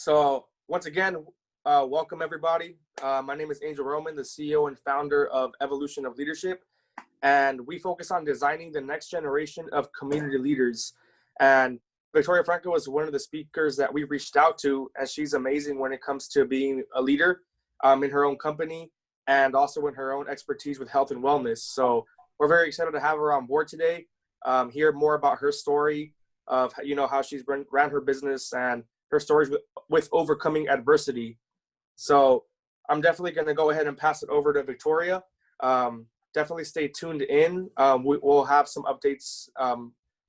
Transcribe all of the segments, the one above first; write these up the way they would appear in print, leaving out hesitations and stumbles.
So once again, welcome everybody. My name is Angel Roman, the CEO and founder of Evolution of Leadership, and we focus on designing the next generation of community leaders. And Victoria Franca was one of the speakers that we reached out to, and she's amazing when it comes to being a leader in her own company and also in her own expertise with health and wellness. So we're very excited to have her on board today, hear more about her story of how she's ran her business and her stories with overcoming adversity. So I'm definitely going to go ahead and pass it over to Victoria. Definitely stay tuned in. We'll have some updates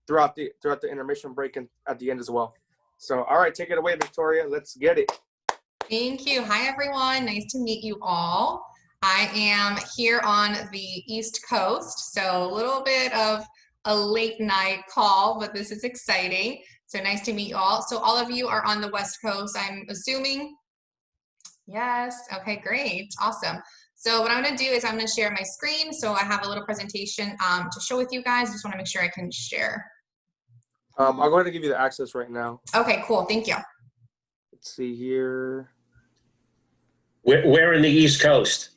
throughout the intermission break and at the end as well. So, all right, take it away, Victoria. Let's get it. Thank you. Hi, everyone. Nice to meet you all. I am here on the East Coast, so a little bit of a late night call, but this is exciting. So nice to meet you all. So all of you are on the West Coast, I'm assuming? Yes. Okay, great. Awesome. So what I'm going to do is I'm going to share my screen. So I have a little presentation to show with you guys. Just want to make sure I can share. I'll go ahead and give you the access right now. Okay, cool. Thank you. Let's see here. Where in the East Coast?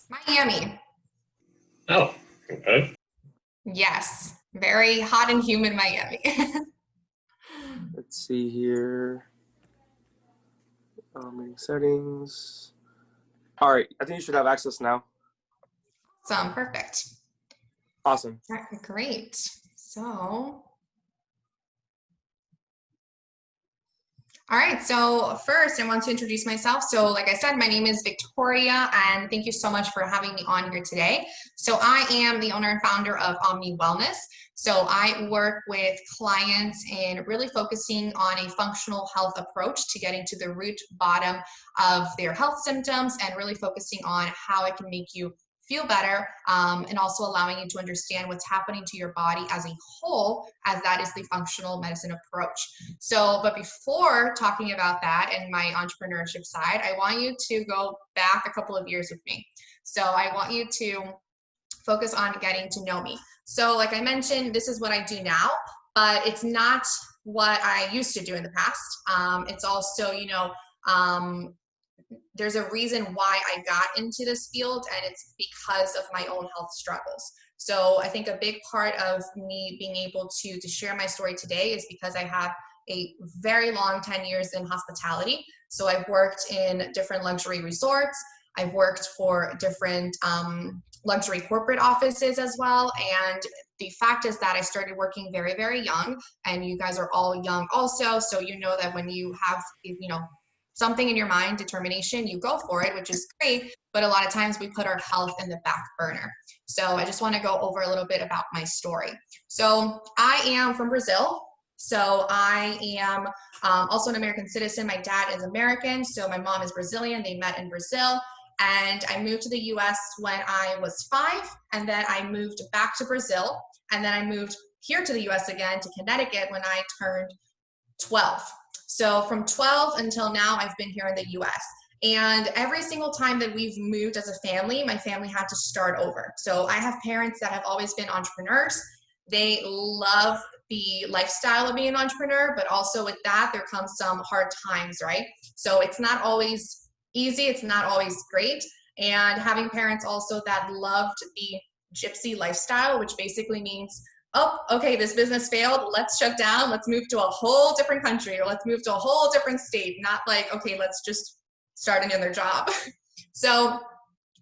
Miami. Oh, okay. Yes. Very hot and humid Miami. Let's see here. Settings. All right, I think you should have access now. Awesome. Perfect. Awesome. All right, great. So, all right, so first I want to introduce myself. So like I said, my name is Victoria, and thank you so much for having me on here today. So I am the owner and founder of Omni Wellness. So I work with clients in really focusing on a functional health approach to getting to the root bottom of their health symptoms and really focusing on how it can make you feel better, and also allowing you to understand what's happening to your body as a whole, as that is the functional medicine approach. So, but before talking about that and my entrepreneurship side, I want you to go back a couple of years with me. So I want you to focus on getting to know me. So like I mentioned, this is what I do now, but it's not what I used to do in the past. It's also, there's a reason why I got into this field, and it's because of my own health struggles. So I think a big part of me being able to share my story today is because I have a very long 10 years in hospitality. So I've worked in different luxury resorts. I've worked for different luxury corporate offices as well. And the fact is that I started working very, very young, and you guys are all young also. So you know that when you have, something in your mind, determination, you go for it, which is great. But a lot of times we put our health in the back burner. So I just want to go over a little bit about my story. So I am from Brazil. So I am also an American citizen. My dad is American. So my mom is Brazilian. They met in Brazil. And I moved to the US when I was 5. And then I moved back to Brazil. And then I moved here to the US again, to Connecticut, when I turned 12. So from 12 until now, I've been here in the US. And every single time that we've moved as a family, my family had to start over. So I have parents that have always been entrepreneurs. They love the lifestyle of being an entrepreneur, but also with that, there comes some hard times, right? So it's not always easy. It's not always great. And having parents also that loved the gypsy lifestyle, which basically means, oh, okay, this business failed, let's shut down, let's move to a whole different country, or let's move to a whole different state, not like, okay, let's just start another job. So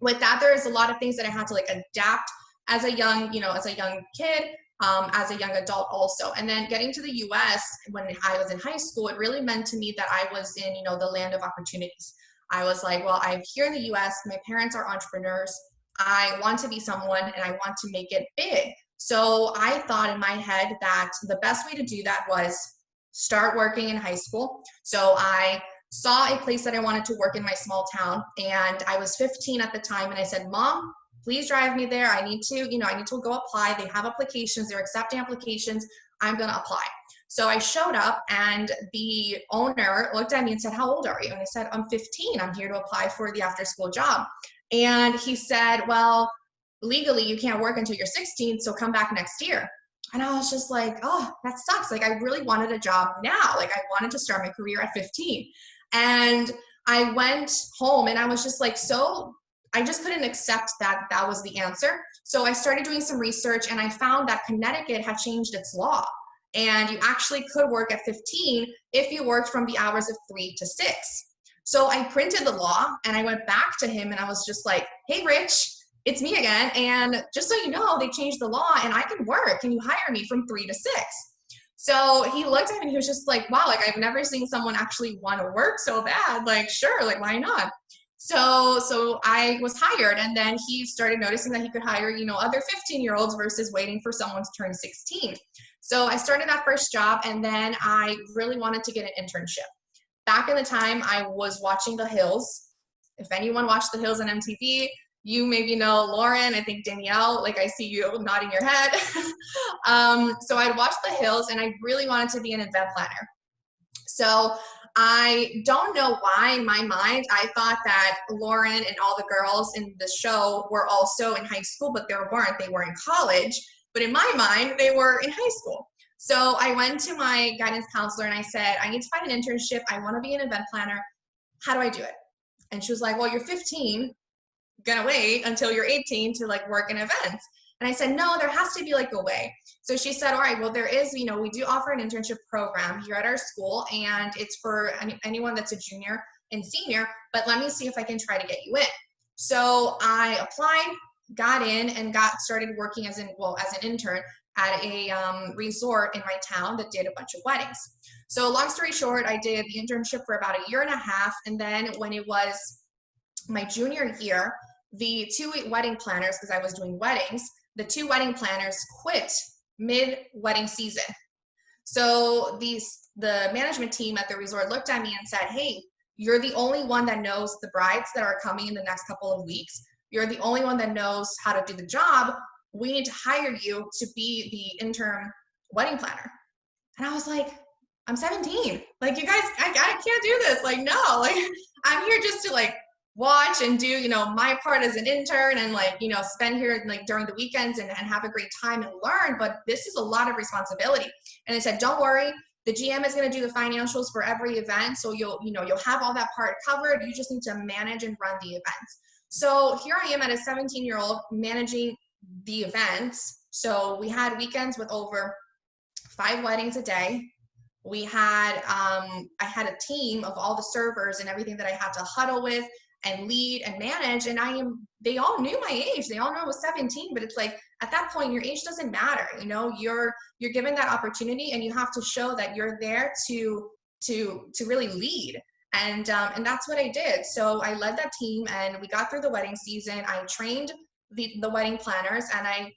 with that, there is a lot of things that I had to adapt as a young, as a young kid, as a young adult also. And then getting to the US when I was in high school, it really meant to me that I was in, the land of opportunities. I was like, well, I'm here in the US, my parents are entrepreneurs, I want to be someone and I want to make it big. So I thought in my head that the best way to do that was start working in high school. So I saw a place that I wanted to work in my small town, and I was 15 at the time, and I said, Mom, please drive me there. I need to, I need to go apply. They have applications, they're accepting applications. I'm gonna apply. So I showed up, and the owner looked at me and said, how old are you? And I said, I'm 15, I'm here to apply for the after school job. And he said, well, legally you can't work until you're 16, so come back next year. And I was just like, oh, that sucks. Like, I really wanted a job now. Like, I wanted to start my career at 15. And I went home and I was just like, I just couldn't accept that that was the answer. So I started doing some research and I found that Connecticut had changed its law. And you actually could work at 15 if you worked from the hours of 3 to 6. So I printed the law and I went back to him and I was just like, hey, Rich, it's me again. And just so you know, they changed the law and I can work. Can you hire me from 3 to 6? So he looked at me and he was just like, wow, like I've never seen someone actually want to work so bad. Like, sure, like why not? So I was hired, and then he started noticing that he could hire, other 15-year-olds versus waiting for someone to turn 16. So I started that first job, and then I really wanted to get an internship. Back in the time, I was watching The Hills. If anyone watched The Hills on MTV, you maybe know Lauren, I think Danielle, like I see you nodding your head. So I'd watched The Hills, and I really wanted to be an event planner. So I don't know why in my mind, I thought that Lauren and all the girls in the show were also in high school, but they weren't. They were in college. But in my mind, they were in high school. So I went to my guidance counselor and I said, I need to find an internship. I want to be an event planner. How do I do it? And she was like, well, you're 15. Gonna wait until you're 18 to like work in events. And I said, no, there has to be like a way. So she said, all right, well, there is, we do offer an internship program here at our school, and it's for anyone that's a junior and senior, but let me see if I can try to get you in. So I applied, got in, and got started working as an intern at a resort in my town that did a bunch of weddings. So long story short, I did the internship for about a year and a half. And then when it was my junior year, the 2 wedding planners, because I was doing weddings, the 2 wedding planners quit mid-wedding season. So the management team at the resort looked at me and said, hey, you're the only one that knows the brides that are coming in the next couple of weeks. You're the only one that knows how to do the job. We need to hire you to be the intern wedding planner. And I was like, I'm 17. Like, you guys, I can't do this. Like, no, like, I'm here just to like watch and do, my part as an intern and like, spend here like during the weekends and have a great time and learn. But this is a lot of responsibility. And they said, don't worry. The GM is going to do the financials for every event. So you'll have all that part covered. You just need to manage and run the events. So here I am at a 17-year-old managing the events. So we had weekends with over 5 weddings a day. We had, I had a team of all the servers and everything that I had to huddle with and lead and manage. And they all knew my age. They all know I was 17, but it's like, at that point, your age doesn't matter. You're given that opportunity and you have to show that you're there to really lead. And that's what I did. So I led that team and we got through the wedding season. I trained the wedding planners and I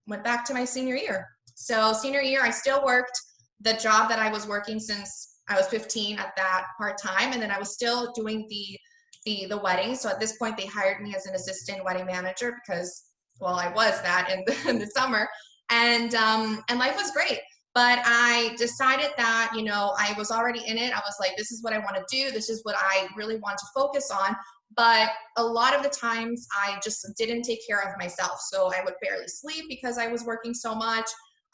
went back to my senior year. So senior year, I still worked the job that I was working since I was 15 at that part-time. And then I was still doing the weddings. So at this point, they hired me as an assistant wedding manager because, well, I was that in the summer. And life was great. But I decided that, I was already in it. I was like, this is what I want to do. This is what I really want to focus on. But a lot of the times I just didn't take care of myself. So I would barely sleep because I was working so much.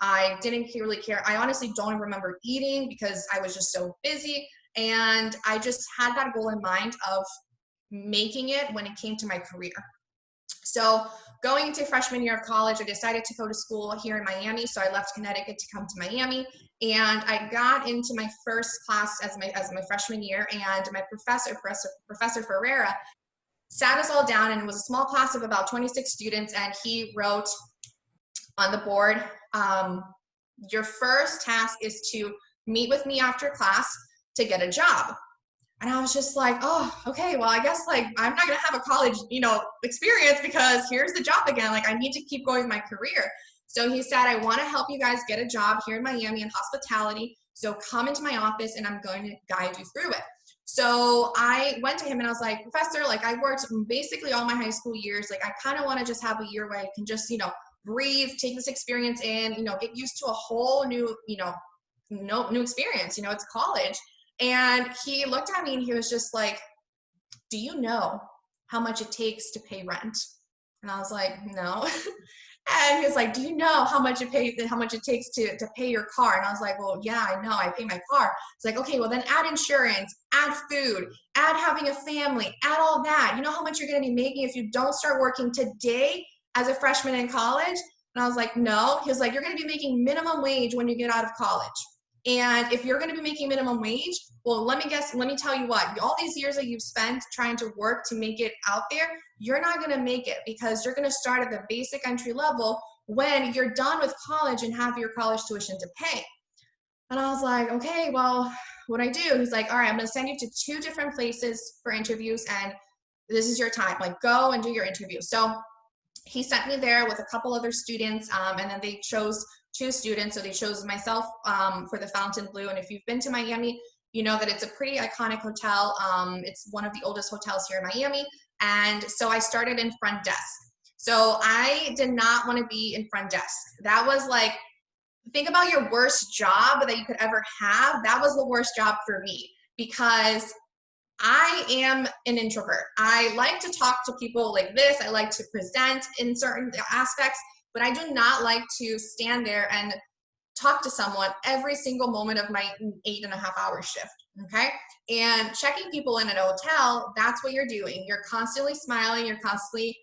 I didn't really care. I honestly don't remember eating because I was just so busy. And I just had that goal in mind of making it when it came to my career. So going into freshman year of college, I decided to go to school here in Miami. So I left Connecticut to come to Miami, and I got into my first class as my freshman year. And my Professor Ferreira sat us all down, and it was a small class of about 26 students. And he wrote on the board, your first task is to meet with me after class to get a job. And I was just like, oh, okay, well, I guess like I'm not gonna have a college, experience because here's the job again. Like I need to keep going my career. So he said, I want to help you guys get a job here in Miami in hospitality. So come into my office and I'm going to guide you through it. So I went to him and I was like, Professor, like I worked basically all my high school years. Like I kind of want to just have a year where I can just, breathe, take this experience in, get used to a whole new, new experience. It's college. And he looked at me and he was just like, do you know how much it takes to pay rent? And I was like, no. And he was like, do you know how much it takes to pay your car? And I was like, well, yeah, I know, I pay my car. It's like, okay, well then add insurance, add food, add having a family, add all that. You know how much you're gonna be making if you don't start working today as a freshman in college? And I was like, no. He was like, you're gonna be making minimum wage when you get out of college. And if you're gonna be making minimum wage, well, let me tell you what, all these years that you've spent trying to work to make it out there, you're not gonna make it because you're gonna start at the basic entry level when you're done with college and have your college tuition to pay. And I was like, okay, well, what I do? He's like, all right, I'm gonna send you to 2 different places for interviews and this is your time, like go and do your interview. So he sent me there with a couple other students, and then they chose 2 students. So they chose myself for the Fontainebleau. And if you've been to Miami, you know that it's a pretty iconic hotel. It's one of the oldest hotels here in Miami. And so I started in front desk. So I did not want to be in front desk. That was like, think about your worst job that you could ever have. That was the worst job for me because I am an introvert. I like to talk to people like this. I like to present in certain aspects, but I do not like to stand there and talk to someone every single moment of my 8.5-hour shift. Okay. And checking people in at a hotel, that's what you're doing. You're constantly smiling. You're constantly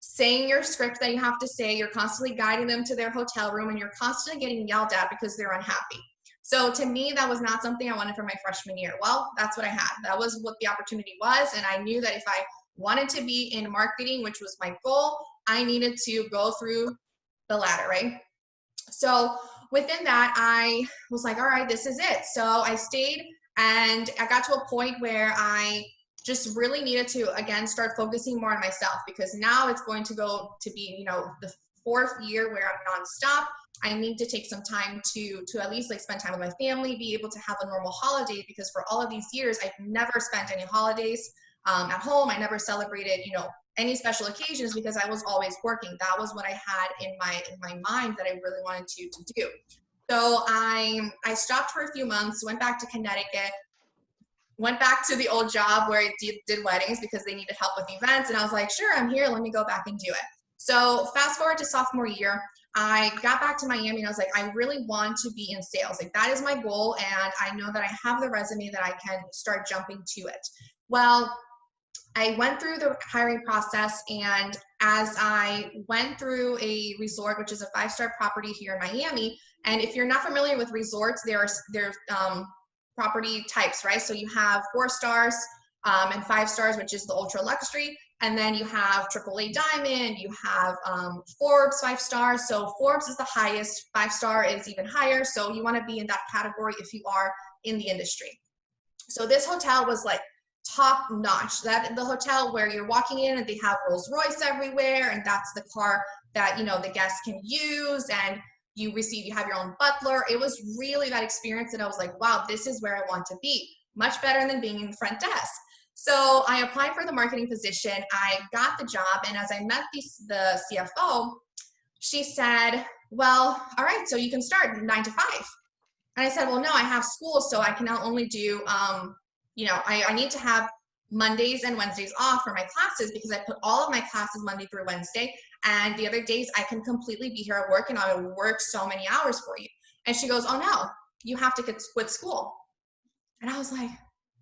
saying your script that you have to say. You're constantly guiding them to their hotel room and you're constantly getting yelled at because they're unhappy. So to me, that was not something I wanted for my freshman year. Well, that's what I had. That was what the opportunity was. And I knew that if I wanted to be in marketing, which was my goal, I needed to go through the ladder, right? So within that, I was like, all right, this is it. So I stayed and I got to a point where I just really needed to, again, start focusing more on myself because now it's going to go to be, you know, the 4th year where I'm nonstop. I need to take some time to at least like spend time with my family, be able to have a normal holiday because for all of these years, I've never spent any holidays at home. I never celebrated, you know, any special occasions because I was always working. That was what I had in my mind that I really wanted to do. So I stopped for a few months, went back to Connecticut, went back to the old job where I did weddings because they needed help with events. And I was like, sure, I'm here. Let me go back and do it. So fast forward to sophomore year, I got back to Miami and I was like, I really want to be in sales. Like that is my goal. And I know that I have the resume that I can start jumping to it. Well, I went through the hiring process and as I went through a resort, which is a 5-star property here in Miami. And if you're not familiar with resorts, there's property types, right? So you have 4 stars and 5 stars, which is the ultra luxury. And then you have AAA Diamond, you have Forbes 5 stars. So Forbes is the highest, 5-star is even higher. So you want to be in that category if you are in the industry. So this hotel was like top notch. That the hotel where you're walking in and they have Rolls Royce everywhere, and that's the car that, you know, the guests can use, and you have your own butler. It was really that experience that I was like, wow, this is where I want to be. Much better than being in the front desk. So I applied for the marketing position. I got the job, and as I met the CFO, she said, well, all right, so you can start 9 to 5. And I said, well, no, I have school, so I can not only do, you know, I need to have Mondays and Wednesdays off for my classes because I put all of my classes Monday through Wednesday, and the other days I can completely be here at work and I will work so many hours for you. And she goes, oh no, you have to quit school. And I was like,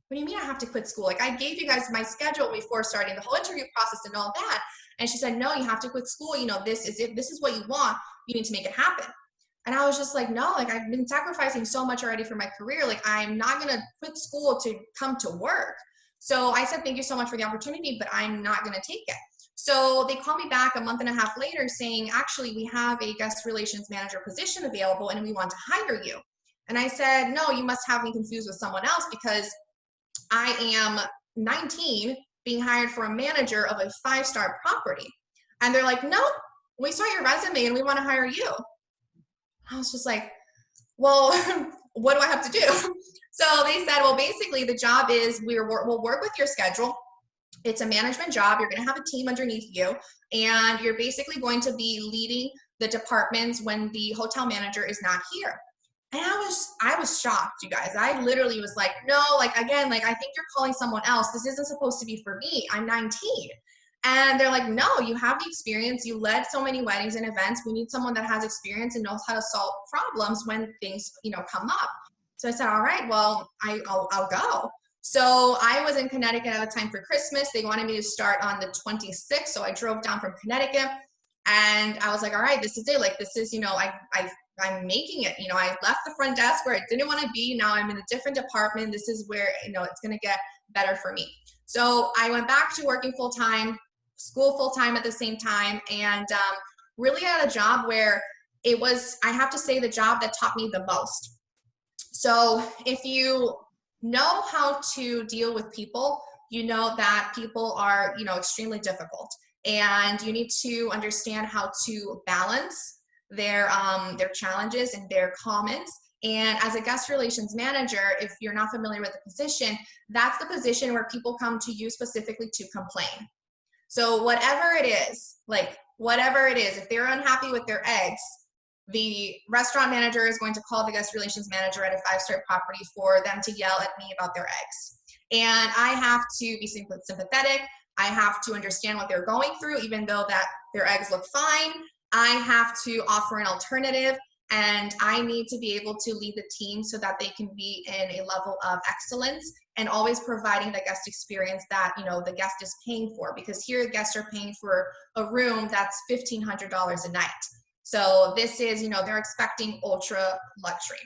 what do you mean I have to quit school? Like I gave you guys my schedule before starting the whole interview process and all that. And she said, no, you have to quit school. You know, this is it. This is what you want. You need to make it happen. And I was just like, no, like I've been sacrificing so much already for my career. Like I'm not going to quit school to come to work. So I said, thank you so much for the opportunity, but I'm not going to take it. So they called me back a month and a half later saying, actually, we have a guest relations manager position available and we want to hire you. And I said, no, you must have me confused with someone else because I am 19 being hired for a manager of a 5-star property. And they're like, no, we saw your resume and we want to hire you. I was just like, well, what do I have to do? So they said, well, basically the job is we'll work with your schedule. It's a management job. You're going to have a team underneath you, and you're basically going to be leading the departments when the hotel manager is not here. And I was shocked, you guys. I literally was like, no, like, again, like, I think you're calling someone else. This isn't supposed to be for me. I'm 19. And they're like, no, you have the experience. You led so many weddings and events. We need someone that has experience and knows how to solve problems when things, come up. So I said, all right, well, I'll go. So I was in Connecticut at the time for Christmas. They wanted me to start on the 26th. So I drove down from Connecticut and I was like, all right, this is it. Like, this is, I'm making it. I left the front desk where I didn't want to be. Now I'm in a different department. This is where, it's going to get better for me. So I went back to working full time, school full time at the same time, and really had a job where it was, I have to say, the job that taught me the most. So if you know how to deal with people, you know that people are, extremely difficult, and you need to understand how to balance their challenges and their comments. And as a guest relations manager, if you're not familiar with the position, that's the position where people come to you specifically to complain. So whatever it is, if they're unhappy with their eggs, the restaurant manager is going to call the guest relations manager at a 5-star property for them to yell at me about their eggs. And I have to be sympathetic. I have to understand what they're going through, even though that their eggs look fine. I have to offer an alternative, and I need to be able to lead the team so that they can be in a level of excellence and always providing the guest experience that, the guest is paying for, because here guests are paying for a room that's $1,500 a night. So this is, they're expecting ultra luxury.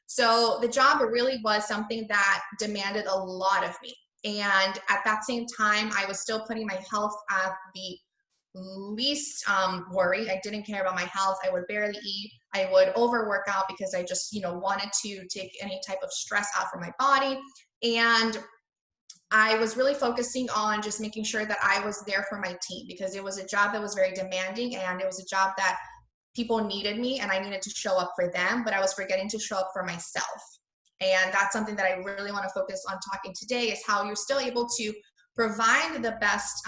So the job really was something that demanded a lot of me. And at that same time, I was still putting my health at the least worry. I didn't care about my health. I would barely eat. I would overwork out because I just, wanted to take any type of stress out from my body. And I was really focusing on just making sure that I was there for my team, because it was a job that was very demanding, and it was a job that people needed me and I needed to show up for them, but I was forgetting to show up for myself. And that's something that I really want to focus on talking today, is how you're still able to provide the best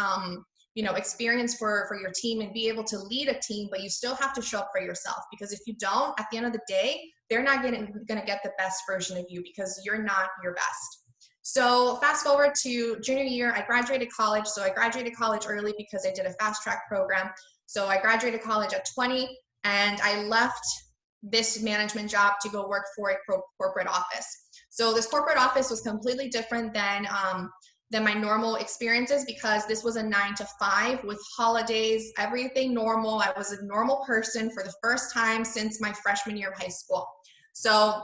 experience for your team and be able to lead a team, but you still have to show up for yourself, because if you don't, at the end of the day, they're not going to get the best version of you because you're not your best. So fast forward to junior year, I graduated college. So I graduated college early because I did a fast track program. So I graduated college at 20, and I left this management job to go work for a corporate office. So this corporate office was completely different than my normal experiences, because this was a 9 to 5 with holidays, everything normal. I was a normal person for the first time since my freshman year of high school. So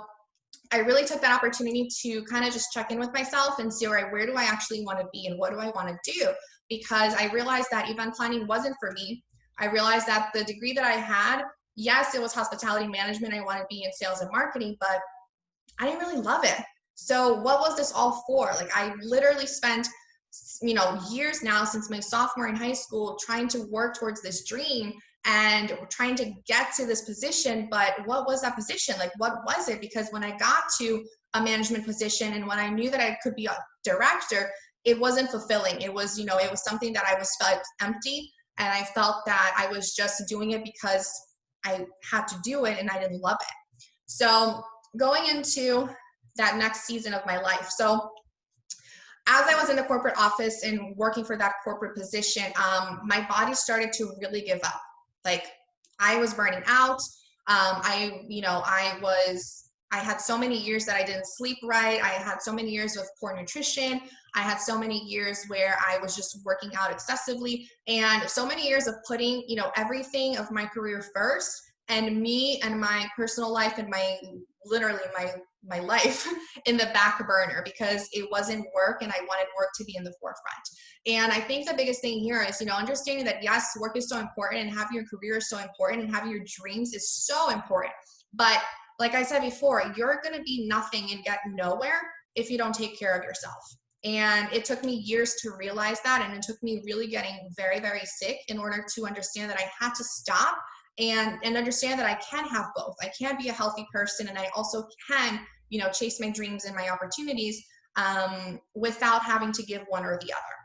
I really took that opportunity to kind of just check in with myself and see, all right, where do I actually want to be and what do I want to do? Because I realized that event planning wasn't for me. I realized that the degree that I had, yes, it was hospitality management. I wanted to be in sales and marketing, but I didn't really love it. So what was this all for? Like, I literally spent, years now since my sophomore in high school trying to work towards this dream and trying to get to this position. But what was that position? Like, what was it? Because when I got to a management position and when I knew that I could be a director, it wasn't fulfilling. It was, it was something that I felt empty. And I felt that I was just doing it because I had to do it and I didn't love it. So going into that next season of my life. So as I was in the corporate office and working for that corporate position, my body started to really give up. Like, I was burning out. I had so many years that I didn't sleep right. I had so many years of poor nutrition. I had so many years where I was just working out excessively, and so many years of putting, everything of my career first, and me and my personal life and my life in the back burner, because it wasn't work and I wanted work to be in the forefront. And I think the biggest thing here is, understanding that yes, work is so important and having your career is so important and having your dreams is so important. But like I said before, you're going to be nothing and get nowhere if you don't take care of yourself. And it took me years to realize that. And it took me really getting very, very sick in order to understand that I had to stop and understand that I can have both. I can be a healthy person and I also can, chase my dreams and my opportunities without having to give one or the other.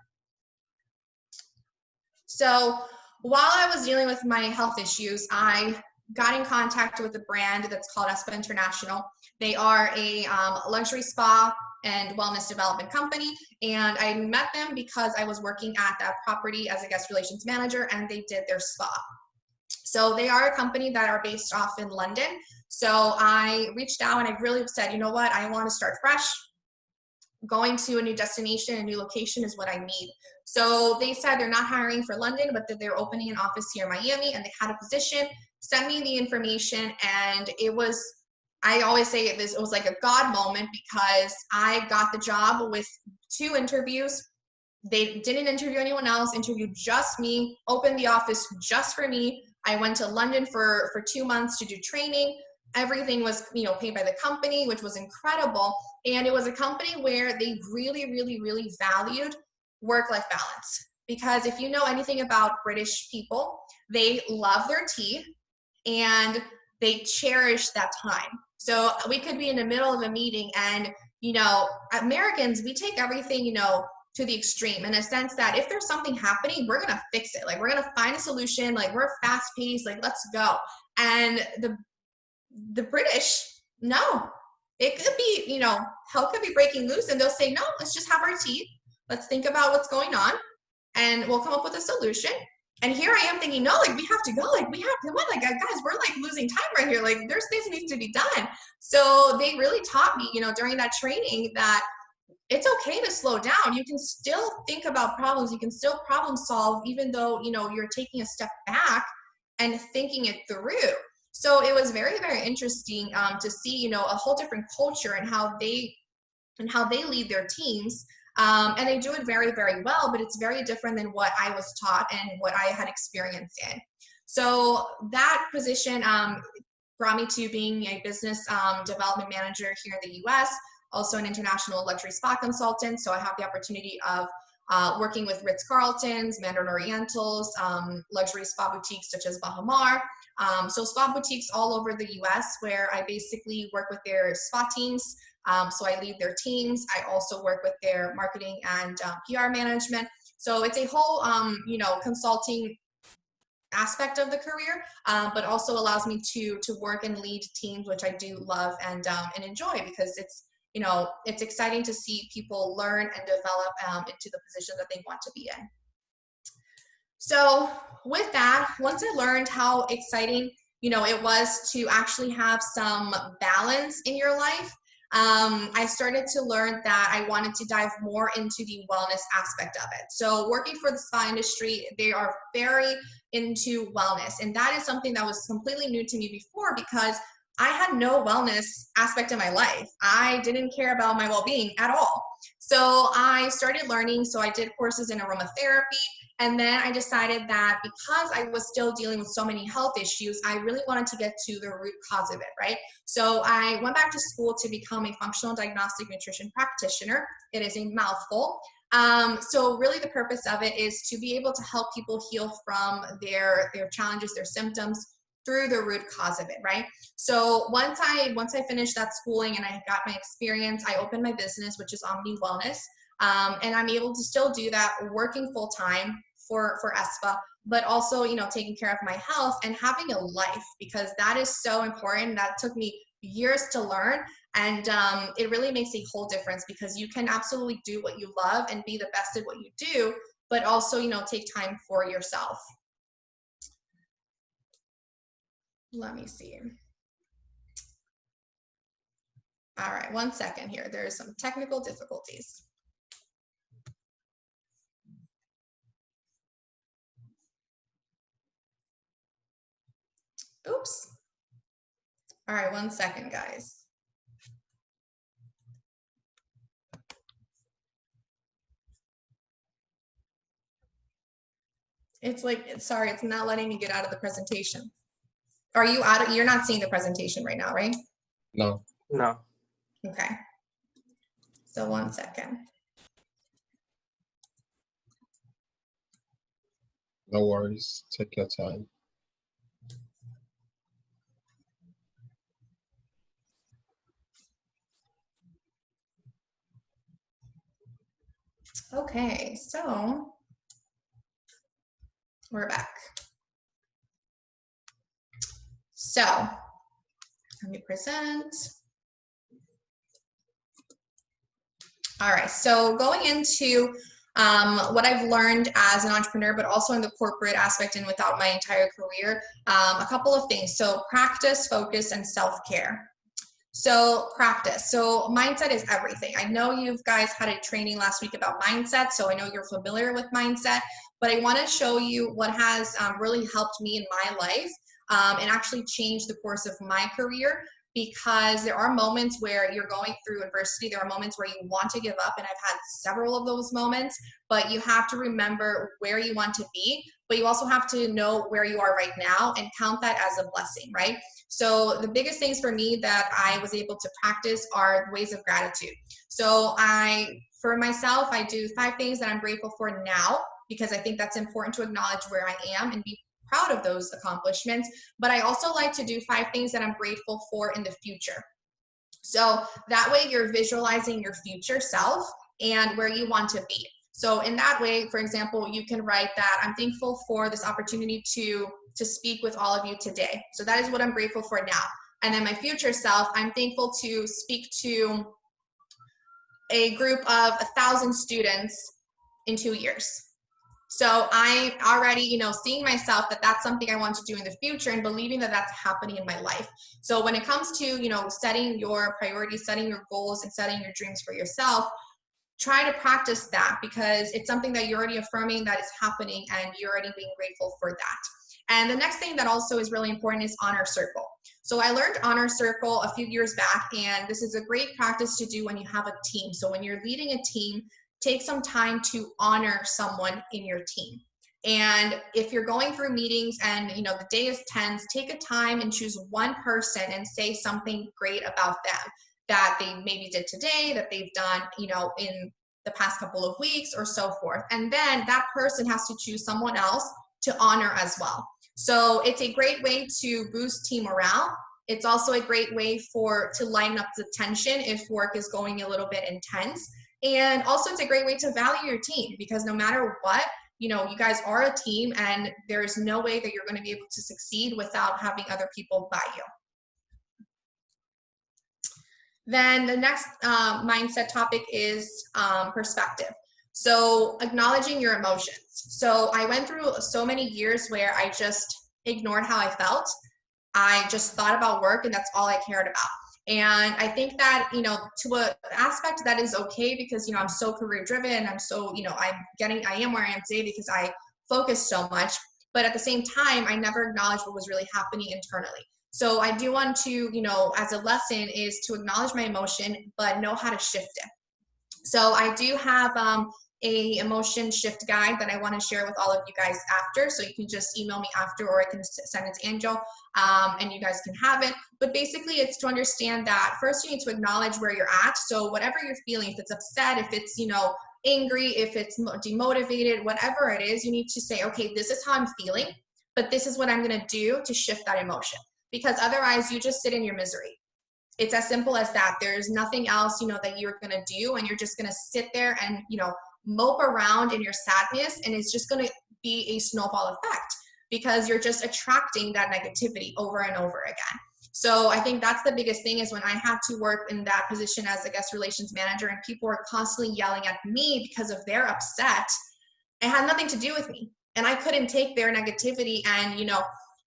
So while I was dealing with my health issues, I got in contact with a brand that's called Espa International. They are a luxury spa and wellness development company. And I met them because I was working at that property as a guest relations manager, and they did their spa. So they are a company that are based off in London. So I reached out and I really said, you know what, I want to start fresh. Going to a new destination, a new location is what I need. So they said they're not hiring for London, but that they're opening an office here in Miami, and they had a position. Sent me the information, and it was, I always say it was like a God moment, because I got the job with 2 interviews. They didn't interview anyone else, interviewed just me, opened the office just for me. I went to London for 2 months to do training. Everything was, paid by the company, which was incredible. And it was a company where they really, really, really valued work-life balance. Because if you know anything about British people, they love their tea and they cherish that time. So we could be in the middle of a meeting, and, Americans, we take everything, to the extreme, in a sense that if there's something happening, we're gonna fix it. Like, we're gonna find a solution. Like, we're fast paced. Like, let's go. And the British, no, it could be, hell could be breaking loose, and they'll say, no, let's just have our tea. Let's think about what's going on, and we'll come up with a solution. And here I am thinking, no, like, we have to go. Like, we have to, what? Like, guys, we're like losing time right here. Like, there's things needs to be done. So they really taught me, during that training, that it's okay to slow down. You can still think about problems. You can still problem solve, even though, you're taking a step back and thinking it through. So it was very, very interesting to see, a whole different culture and how they lead their teams. And they do it very, very well, but it's very different than what I was taught and what I had experienced in. So that position brought me to being a business development manager here in the US, also an international luxury spa consultant. So I have the opportunity of working with Ritz-Carltons, Mandarin Orientals, luxury spa boutiques such as Bahamar. So spa boutiques all over the US, where I basically work with their spa teams. So I lead their teams. I also work with their marketing and PR management. So it's a whole, consulting aspect of the career, but also allows me to work and lead teams, which I do love and enjoy, because it's exciting to see people learn and develop into the position that they want to be in. So with that, once I learned how exciting, it was to actually have some balance in your life, I started to learn that I wanted to dive more into the wellness aspect of it. So working for the spa industry, they are very into wellness. And that is something that was completely new to me before, because I had no wellness aspect in my life. I didn't care about my well-being at all. So I started learning. So I did courses in aromatherapy. And then I decided that because I was still dealing with so many health issues, I really wanted to get to the root cause of it, right? So I went back to school to become a functional diagnostic nutrition practitioner. It is a mouthful. So really the purpose of it is to be able to help people heal from their challenges, their symptoms, through the root cause of it, right? So once I finished that schooling and I got my experience, I opened my business, which is Omni Wellness. And I'm able to still do that working full time for ESPA, but also, taking care of my health and having a life, because that is so important. That took me years to learn. And it really makes a whole difference, because you can absolutely do what you love and be the best at what you do, but also, take time for yourself. Let me see. All right, one second here. There's some technical difficulties. Oops. All right, one second, guys. It's like, sorry, it's not letting me get out of the presentation. Are you out of, you're not seeing the presentation right now, right? No. No. Okay. So one second. No worries. Take your time. Okay, so we're back. So let me present. All right, so going into what I've learned as an entrepreneur, but also in the corporate aspect and without my entire career, a couple of things. So practice, focus, and self-care. So practice. So mindset is everything. I know you guys had a training last week about mindset, so I know you're familiar with mindset, but I want to show you what has really helped me in my life and actually changed the course of my career, because there are moments where you're going through adversity. There are moments where you want to give up, and I've had several of those moments, but you have to remember where you want to be, but you also have to know where you are right now and count that as a blessing, right? So the biggest things for me that I was able to practice are ways of gratitude. So for myself, I do 5 things that I'm grateful for now, because I think that's important to acknowledge where I am and be proud of those accomplishments. But I also like to do 5 things that I'm grateful for in the future. So that way you're visualizing your future self and where you want to be. So in that way, for example, you can write that I'm thankful for this opportunity to speak with all of you today. So that is what I'm grateful for now. And then my future self, I'm thankful to speak to a group of 1,000 students in 2 years. So I'm already, seeing myself that that's something I want to do in the future and believing that that's happening in my life. So when it comes to, setting your priorities, setting your goals, and setting your dreams for yourself, try to practice that, because it's something that you're already affirming that is happening and you're already being grateful for that. And the next thing that also is really important is honor circle. So I learned honor circle a few years back, and this is a great practice to do when you have a team. So when you're leading a team, take some time to honor someone in your team. And if you're going through meetings and the day is tense, take a time and choose one person and say something great about them that they maybe did today, that they've done in the past couple of weeks, or so forth. And then that person has to choose someone else to honor as well. So it's a great way to boost team morale. It's also a great way to lighten up the tension if work is going a little bit intense. And also it's a great way to value your team, because no matter what, you guys are a team, and there's no way that you're going to be able to succeed without having other people by you. Then the next mindset topic is perspective. So acknowledging your emotions. So I went through so many years where I just ignored how I felt. I just thought about work, and that's all I cared about. And I think that, to an aspect that is okay, because, I'm so career driven. I'm so, I am where I am today because I focus so much. But at the same time, I never acknowledged what was really happening internally. So I do want to, as a lesson, is to acknowledge my emotion, but know how to shift it. So I do have a emotion shift guide that I want to share with all of you guys after. So you can just email me after, or I can send it to Angel, and you guys can have it. But basically it's to understand that first you need to acknowledge where you're at. So whatever you're feeling, if it's upset, if it's, angry, if it's demotivated, whatever it is, you need to say, okay, this is how I'm feeling, but this is what I'm going to do to shift that emotion. Because otherwise you just sit in your misery. It's as simple as that. There's nothing else, that you're going to do, and you're just going to sit there and, mope around in your sadness, and it's just going to be a snowball effect, because you're just attracting that negativity over and over again. So I think that's the biggest thing, is when I had to work in that position as a guest relations manager, and people were constantly yelling at me because of their upset, it had nothing to do with me. And I couldn't take their negativity and,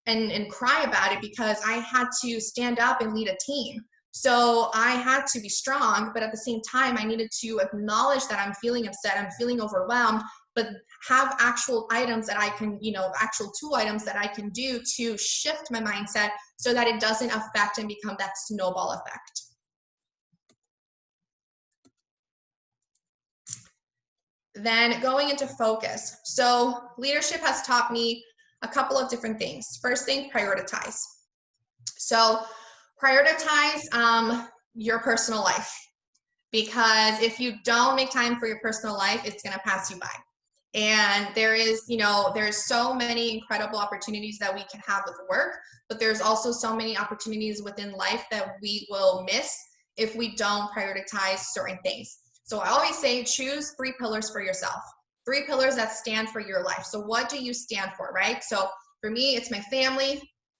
and cry about it, because I had to stand up and lead a team. So I had to be strong, but at the same time, I needed to acknowledge that I'm feeling upset, I'm feeling overwhelmed, but have actual items that I can, actual tool items that I can do to shift my mindset so that it doesn't affect and become that snowball effect. Then going into focus. So leadership has taught me a couple of different things. First thing, prioritize. So prioritize your personal life, because if you don't make time for your personal life, it's going to pass you by. And there's so many incredible opportunities that we can have with work, but there's also so many opportunities within life that we will miss if we don't prioritize certain things. So I always say, choose 3 pillars for yourself, 3 pillars that stand for your life. So what do you stand for, right? So for me, it's my family.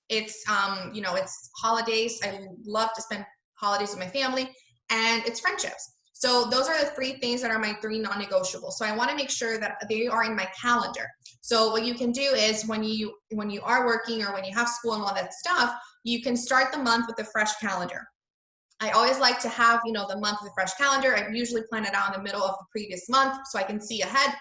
It's, it's holidays. I love to spend holidays with my family, and it's friendships. So those are the 3 things that are my 3 non-negotiables. So I want to make sure that they are in my calendar. So what you can do is when you are working or when you have school and all that stuff, you can start the month with a fresh calendar. I always like to have, the month with a fresh calendar. I usually plan it out in the middle of the previous month so I can see ahead.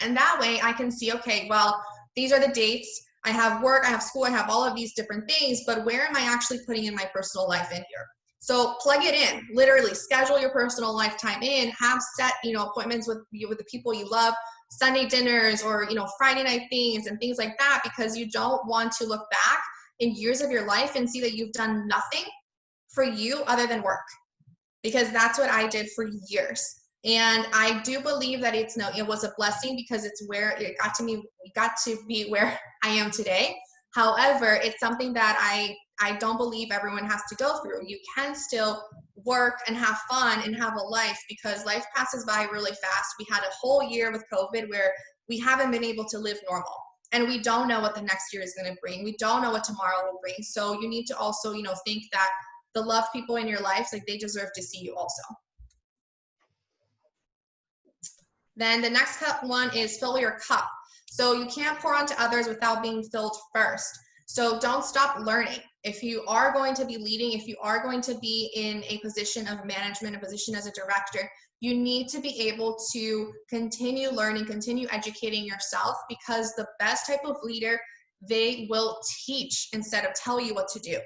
And that way I can see, okay, well, these are the dates. I have work, I have school, I have all of these different things, but where am I actually putting in my personal life in here? So plug it in, literally schedule your personal life time in, have set, appointments with the people you love, Sunday dinners or, Friday night things and things like that, because you don't want to look back in years of your life and see that you've done nothing for you other than work, because that's what I did for years. And I do believe that it was a blessing because it's where it got to be where I am today. However, it's something that I don't believe everyone has to go through. You can still work and have fun and have a life, because life passes by really fast. We had a whole year with COVID where we haven't been able to live normal, and we don't know what the next year is going to bring. We don't know what tomorrow will bring. So you need to also, think that the loved people in your life, like, they deserve to see you also. Then the next one is fill your cup. So you can't pour onto others without being filled first. So don't stop learning. If you are going to be leading, if you are going to be in a position of management, a position as a director, you need to be able to continue learning, continue educating yourself, because the best type of leader, they will teach instead of tell you what to do.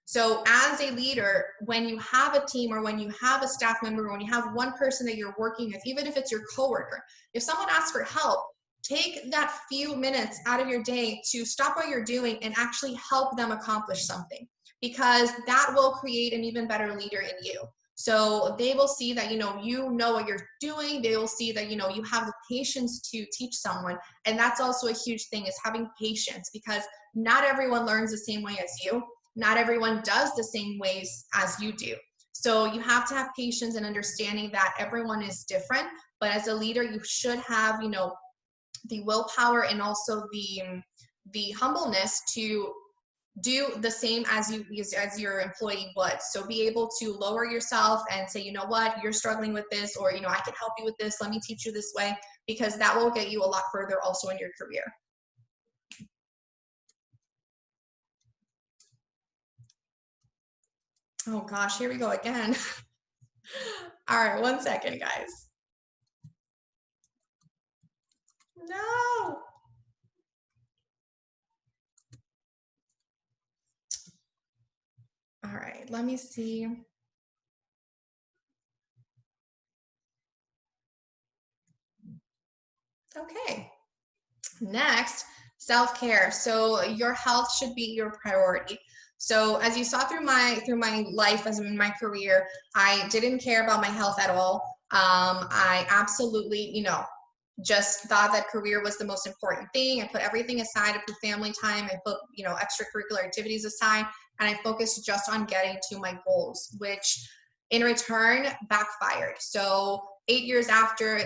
So as a leader, when you have a team or when you have a staff member, when you have one person that you're working with, even if it's your coworker, if someone asks for help, take that few minutes out of your day to stop what you're doing and actually help them accomplish something, because that will create an even better leader in you. So they will see that, you know what you're doing. They will see that, you have the patience to teach someone. And that's also a huge thing, is having patience, because not everyone learns the same way as you. Not everyone does the same ways as you do. So you have to have patience and understanding that everyone is different. But as a leader, you should have, the willpower and also the humbleness to do the same as your employee would. So be able to lower yourself and say, you know what, you're struggling with this, or, I can help you with this. Let me teach you this way, because that will get you a lot further also in your career. Oh gosh, here we go again. All right, 1 second, guys. No. All right, let me see. Okay. Next, self-care. So your health should be your priority. So as you saw through my life, as in my career, I didn't care about my health at all. I absolutely, just thought that career was the most important thing. I put everything aside. I put family time. I put, extracurricular activities aside, and I focused just on getting to my goals, which in return backfired. So 8 years after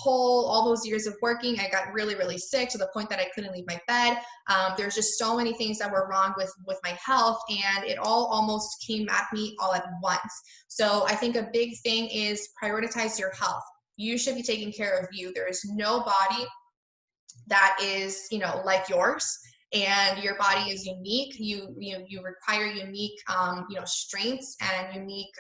all those years of working, I got really, really sick to the point that I couldn't leave my bed. There's just so many things that were wrong with my health, and it all almost came at me all at once. So I think a big thing is prioritize your health. You should be taking care of you. There is no body that is, like yours. And your body is unique. You require unique, strengths and unique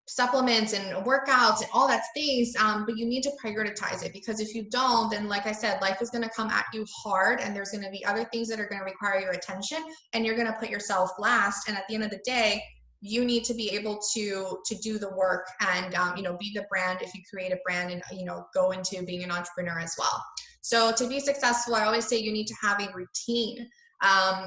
supplements and workouts and all that things, but you need to prioritize it, because if you don't, then like I said, life is going to come at you hard, and there's going to be other things that are going to require your attention, and you're going to put yourself last. And at the end of the day, you need to be able to do the work and be the brand if you create a brand, and go into being an entrepreneur as well. So to be successful, I always say you need to have a routine.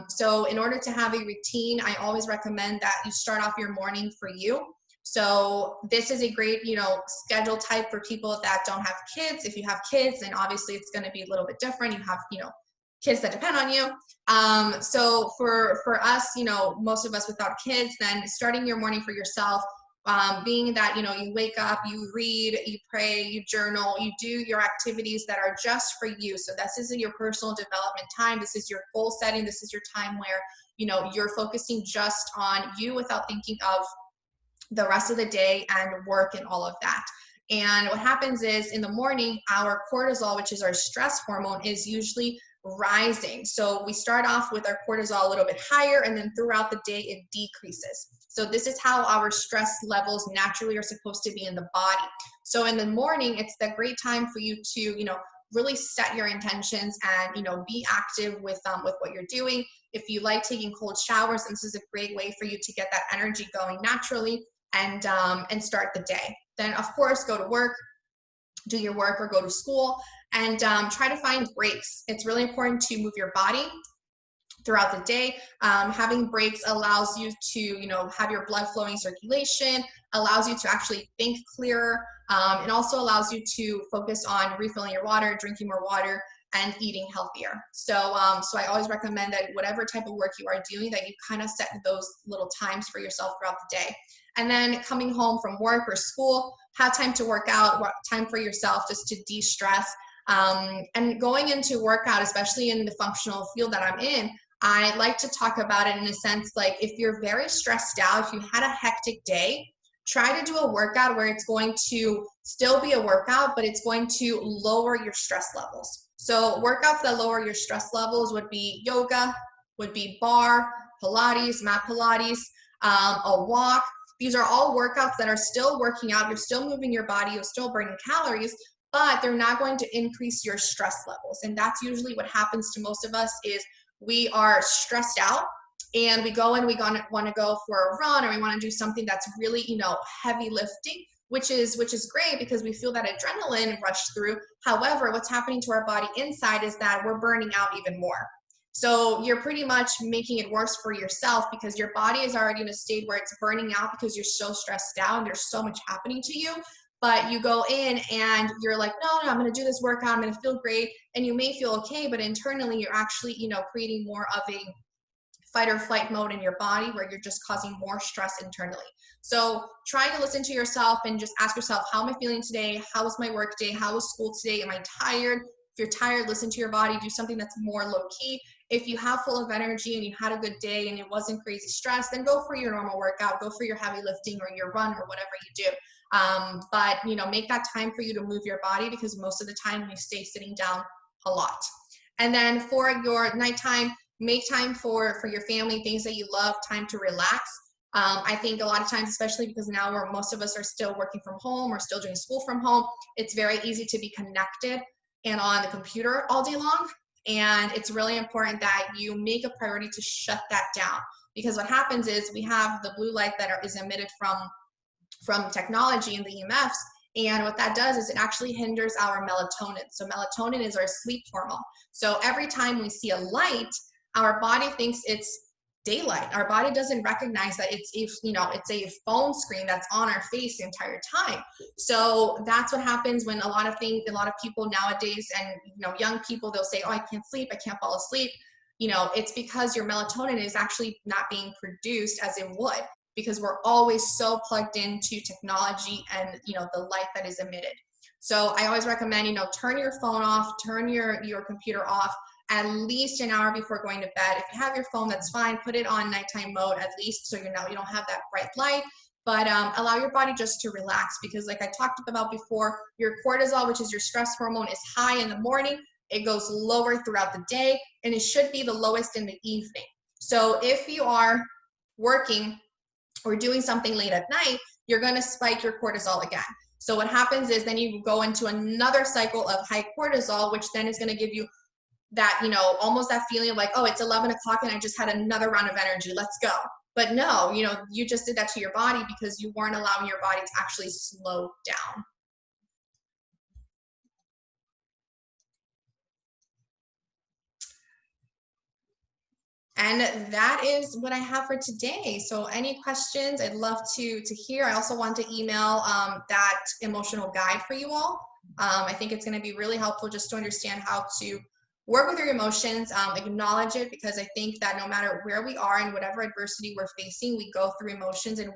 So in order to have a routine, I always recommend that you start off your morning for you. So this is a great, schedule type for people that don't have kids. If you have kids, then obviously it's going to be a little bit different. You have, kids that depend on you. So for us, most of us without kids, then starting your morning for yourself, being that, you wake up, you read, you pray, you journal, you do your activities that are just for you. So this is your personal development time. This is your goal setting. This is your time where, you're focusing just on you without thinking of the rest of the day and work and all of that. And what happens is in the morning, our cortisol, which is our stress hormone, is usually rising. So we start off with our cortisol a little bit higher, and then throughout the day it decreases. So this is how our stress levels naturally are supposed to be in the body. So in the morning, it's the great time for you to, really set your intentions and, be active with what you're doing. If you like taking cold showers, this is a great way for you to get that energy going naturally and start the day. Then of course, go to work, do your work, or go to school, and try to find breaks. It's really important to move your body throughout the day. Having breaks allows you to, have your blood flowing circulation, allows you to actually think clearer, and also allows you to focus on refilling your water, drinking more water, and eating healthier. So I always recommend that whatever type of work you are doing, that you kind of set those little times for yourself throughout the day. And then coming home from work or school, have time to work out, time for yourself just to de-stress. And going into workout, especially in the functional field that I'm in, I like to talk about it in a sense like if you're very stressed out, if you had a hectic day, try to do a workout where it's going to still be a workout, but it's going to lower your stress levels. So workouts that lower your stress levels would be yoga, would be bar, Pilates, mat Pilates, a walk. These are all workouts that are still working out. You're still moving your body, you're still burning calories, but they're not going to increase your stress levels. And that's usually what happens to most of us is we are stressed out and we go and we want to go for a run, or we want to do something that's really, heavy lifting, which is great because we feel that adrenaline rush through. However, what's happening to our body inside is that we're burning out even more. So you're pretty much making it worse for yourself because your body is already in a state where it's burning out because you're so stressed out and there's so much happening to you. But you go in and you're like, no, I'm going to do this workout. I'm going to feel great. And you may feel okay, but internally you're actually, creating more of a fight or flight mode in your body where you're just causing more stress internally. So try to listen to yourself and just ask yourself, how am I feeling today? How was my work day? How was school today? Am I tired? If you're tired, listen to your body, do something that's more low key. If you have full of energy and you had a good day and it wasn't crazy stress, then go for your normal workout, go for your heavy lifting or your run or whatever you do. But make that time for you to move your body because most of the time you stay sitting down a lot. And then for your nighttime, make time for your family, things that you love, time to relax. I think a lot of times, especially because now most of us are still working from home or still doing school from home, it's very easy to be connected and on the computer all day long. And it's really important that you make a priority to shut that down, because what happens is we have the blue light that is emitted from technology and the EMFs. And what that does is it actually hinders our melatonin. So melatonin is our sleep hormone. So every time we see a light, our body thinks it's daylight. Our body doesn't recognize that it's a phone screen that's on our face the entire time. So that's what happens when a lot of people nowadays, and young people, they'll say, oh, I can't sleep, I can't fall asleep. It's because your melatonin is actually not being produced as it would, because we're always so plugged into technology and the light that is emitted. So I always recommend, turn your phone off, turn your computer off at least an hour before going to bed. If you have your phone, that's fine. Put it on nighttime mode at least, so you don't have that bright light. But allow your body just to relax, because like I talked about before, your cortisol, which is your stress hormone, is high in the morning. It goes lower throughout the day, and it should be the lowest in the evening. So if you are working or doing something late at night, you're going to spike your cortisol again. So what happens is then you go into another cycle of high cortisol, which then is going to give you that, almost that feeling of like, oh, it's 11 o'clock and I just had another round of energy, let's go. But no, you just did that to your body because you weren't allowing your body to actually slow down. And that is what I have for today. So any questions, I'd love to hear. I also want to email that emotional guide for you all. I think it's going to be really helpful just to understand how to work with your emotions, acknowledge it, because I think that no matter where we are and whatever adversity we're facing, we go through emotions and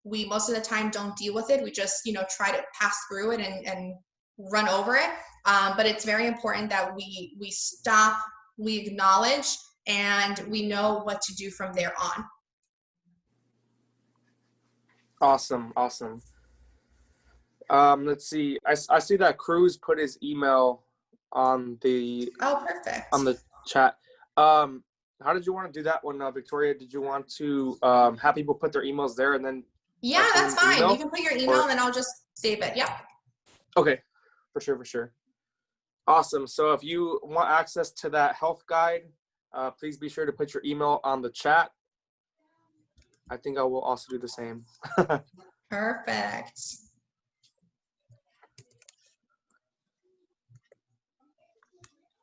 we most of the time don't deal with it. We just, try to pass through it and run over it. But it's very important that we stop, we acknowledge, and we know what to do from there on. Awesome. Let's see. I see that Cruz put his email on the Oh, perfect. chat. How did you want to do that one, Victoria? Did you want to have people put their emails there and then? Yeah, send that's them an fine. email? You can put your email Or- and then I'll just save it. Yep. Okay, for sure. Awesome. So if you want access to that health guide, please be sure to put your email on the chat. I think I will also do the same. Perfect.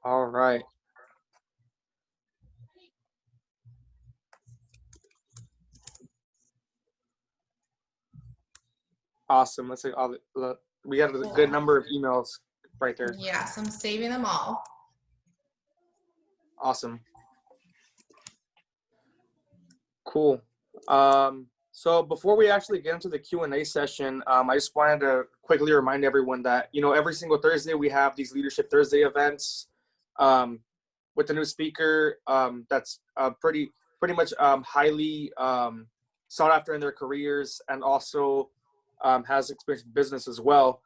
All right. Awesome. Let's say we got a good number of emails right there. Yes, I'm saving them all. Awesome. Cool. So before we actually get into the Q&A session, I just wanted to quickly remind everyone that, every single Thursday we have these Leadership Thursday events with a new speaker that's pretty much highly sought after in their careers and also has experience in business as well.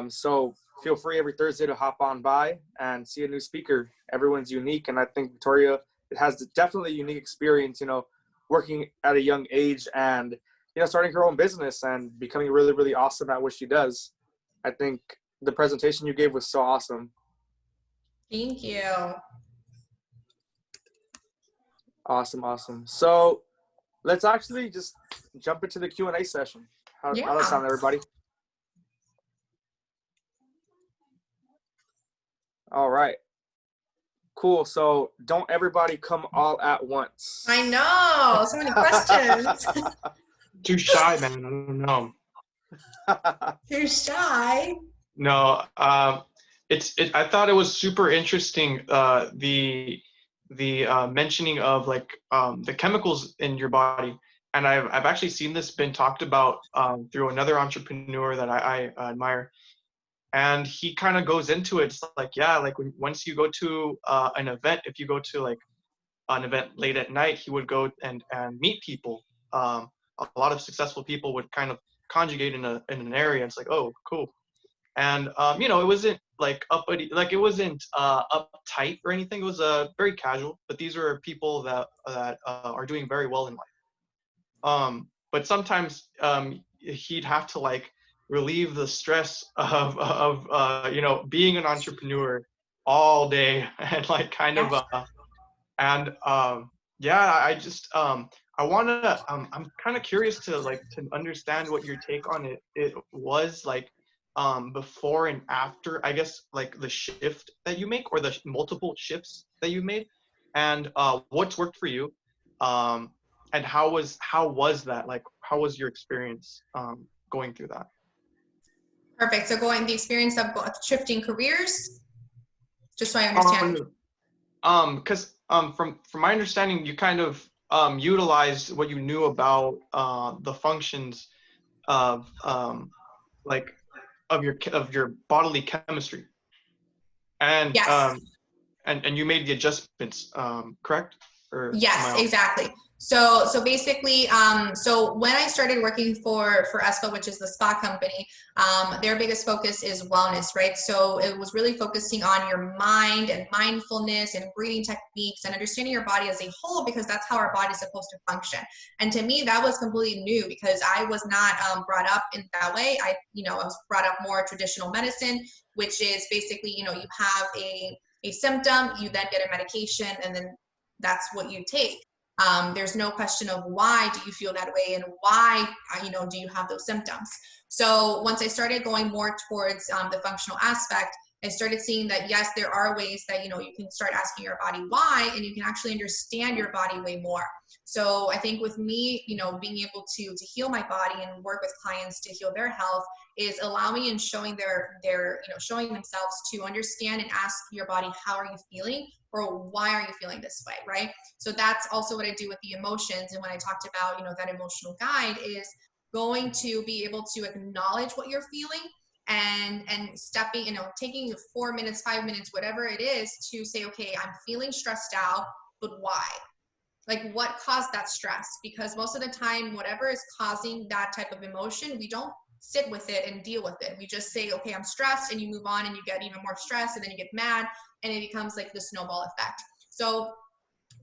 So feel free every Thursday to hop on by and see a new speaker. Everyone's unique, and I think Victoria has definitely a unique experience, working at a young age and, starting her own business and becoming really, really awesome at what she does. I think the presentation you gave was so awesome. Thank you. Awesome. So let's actually just jump into the Q&A session. How does that sound, everybody? All right. Cool. So don't everybody come all at once. I know. So many questions. Too shy, man. I don't know. Too shy. No, I thought it was super interesting. The mentioning of the chemicals in your body, and I've actually seen this been talked about through another entrepreneur that I admire, and he kind of goes into it. It's like, yeah, like once you go to an event, if you go to like an event late at night, he would go and meet people. A lot of successful people would kind of conjugate in an area. It's like, oh, cool. And it wasn't like uppity, like it wasn't uptight or anything. It was very casual. But these are people that are doing very well in life. But sometimes he'd have to like relieve the stress of being an entrepreneur all day and like kind of I just I want to I'm kind of curious to understand what your take on it was like before and after, I guess, like the shift that you make or the multiple shifts that you made, and what's worked for you, and how was that, like how was your experience going through that? Perfect. So the experience of shifting careers, just so I understand. Because from my understanding, you kind of utilized what you knew about the functions of of your bodily chemistry, and Yes. And you made the adjustments, correct? Or yes, exactly. So basically, so when I started working for ESPA, which is the spa company, their biggest focus is wellness, right? So it was really focusing on your mind and mindfulness and breathing techniques and understanding your body as a whole, because that's how our body is supposed to function. And to me, that was completely new because I was not brought up in that way. I was brought up more traditional medicine, which is basically, you have a symptom, you then get a medication, and then that's what you take. There's no question of why do you feel that way and why do you have those symptoms. So once I started going more towards the functional aspect, I started seeing that yes, there are ways that you can start asking your body why, and you can actually understand your body way more. So I think with me, being able to heal my body and work with clients to heal their health is allowing and showing showing themselves to understand and ask your body, how are you feeling, or why are you feeling this way, right? So that's also what I do with the emotions. And when I talked about that emotional guide is going to be able to acknowledge what you're feeling and stepping, taking 4 minutes, 5 minutes, whatever it is, to say, okay, I'm feeling stressed out, but why? Like what caused that stress? Because most of the time, whatever is causing that type of emotion, we don't sit with it and deal with it. We just say, okay, I'm stressed, and you move on and you get even more stressed, and then you get mad, and it becomes like the snowball effect. So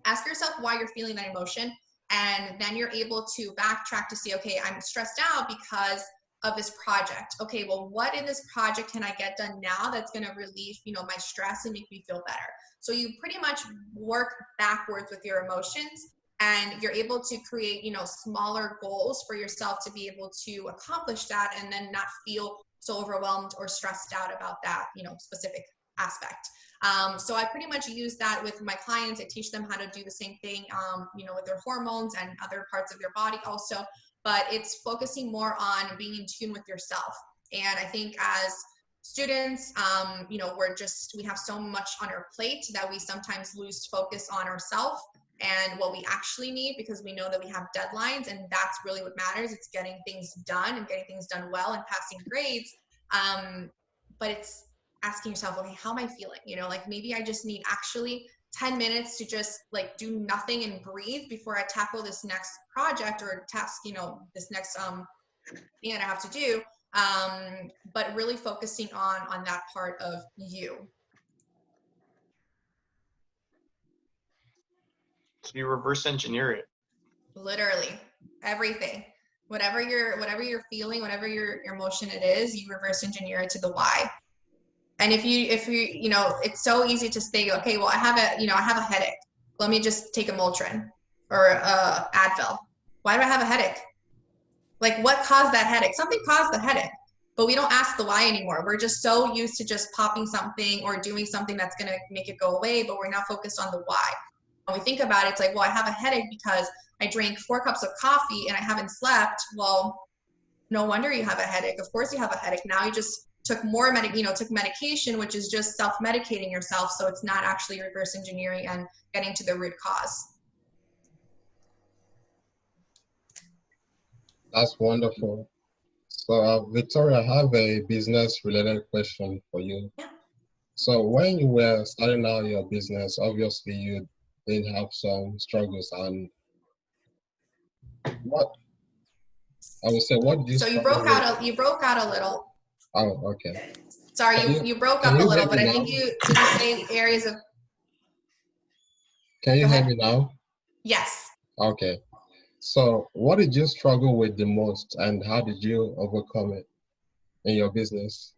ask yourself why you're feeling that emotion, and then you're able to backtrack to see, okay, I'm stressed out because of this project. Okay, well, what in this project can I get done now that's going to relieve, my stress and make me feel better? So you pretty much work backwards with your emotions, and you're able to create, smaller goals for yourself to be able to accomplish that, and then not feel so overwhelmed or stressed out about that, specific aspect. So I pretty much use that with my clients. I teach them how to do the same thing, with their hormones and other parts of their body also, but it's focusing more on being in tune with yourself. And I think as students, we have so much on our plate that we sometimes lose focus on ourselves and what we actually need, because we know that we have deadlines, and that's really what matters. It's getting things done and getting things done well and passing grades. But it's asking yourself, okay, how am I feeling? Like maybe I just need actually 10 minutes to just like do nothing and breathe before I tackle this next project or task, this next thing that I have to do. But really focusing on that part of you. So you reverse engineer it. Literally everything. Whatever you're feeling, whatever your emotion it is, you reverse engineer it to the why. And if you it's so easy to say, okay, well, I have a headache. Let me just take a Motrin or Advil. Why do I have a headache? Like, what caused that headache? Something caused the headache, but we don't ask the why anymore. We're just so used to just popping something or doing something that's going to make it go away, but we're not focused on the why. When we think about it, it's like, well, I have a headache because I drank 4 cups of coffee and I haven't slept. Well, no wonder you have a headache. Of course you have a headache. Now you just took took medication, which is just self-medicating yourself. So it's not actually reverse engineering and getting to the root cause. That's wonderful. So, Victoria, I have a business-related question for you. Yeah. So, when you were starting out your business, obviously you did have some struggles, and what I would say, what did you So you struggle with? you broke out a little. Oh, okay. Sorry, Can you broke can up a you little, hear but me I now? think did you say areas of, Can go you hear ahead. me now? Yes. Okay. So, what did you struggle with the most, and how did you overcome it in your business?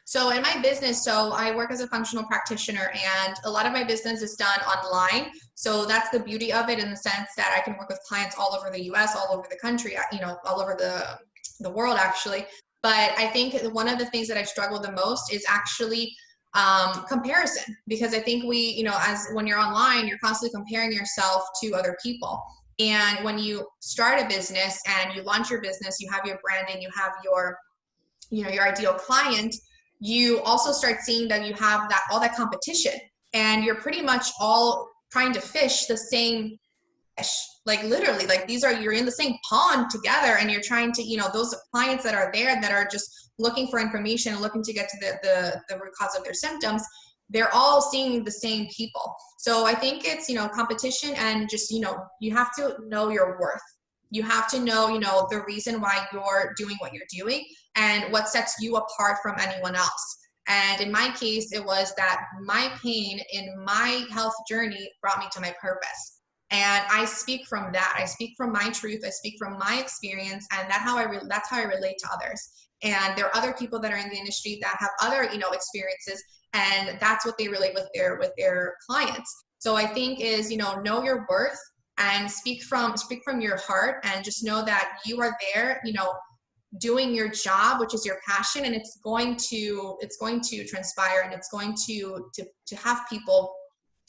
So in my business, so I work as a functional practitioner, and a lot of my business is done online. So that's the beauty of it, in the sense that I can work with clients all over the US, all over the country, all over the world actually. But I think one of the things that I struggle the most is actually comparison, because I think as when you're online, you're constantly comparing yourself to other people. And when you start a business and you launch your business, you have your branding, you have your ideal client, you also start seeing that you have all that competition, and you're pretty much all trying to fish the same fish. Like literally, like you're in the same pond together, and you're trying to, those clients that are there that are just looking for information and looking to get to the root cause of their symptoms, they're all seeing the same people. So I think it's, competition, and just, you have to know your worth. You have to know, the reason why you're doing what you're doing and what sets you apart from anyone else. And in my case, it was that my pain in my health journey brought me to my purpose. And I speak from that. I speak from my truth. I speak from my experience, and that's how I relate to others. And there are other people that are in the industry that have other, experiences, and that's what they relate with their clients. So I think is, know your worth and speak from your heart, and just know that you are there, doing your job, which is your passion, and it's going to transpire, and it's going to have people,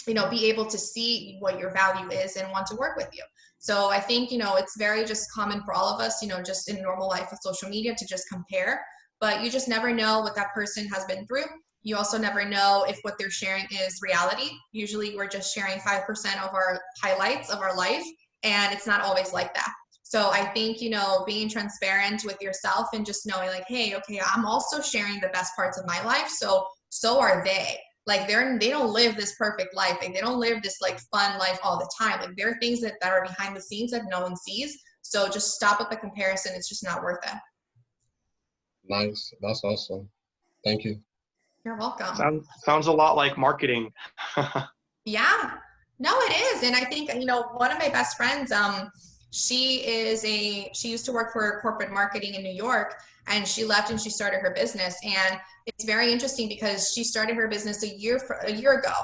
be able to see what your value is and want to work with you. So I think, it's very just common for all of us, just in normal life with social media, to just compare, but you just never know what that person has been through. You also never know if what they're sharing is reality. Usually we're just sharing 5% of our highlights of our life, and it's not always like that. So I think, being transparent with yourself and just knowing like, hey, okay, I'm also sharing the best parts of my life. So are they. Like they don't live this perfect life. Like they don't live this like fun life all the time. Like there are things that are behind the scenes that no one sees. So just stop with the comparison. It's just not worth it. Nice. That's awesome. Thank you. You're welcome. Sounds a lot like marketing. Yeah, no, it is. And I think, you know, one of my best friends, she used to work for corporate marketing in New York, and she left and she started her business. And it's very interesting because she started her business a year ago,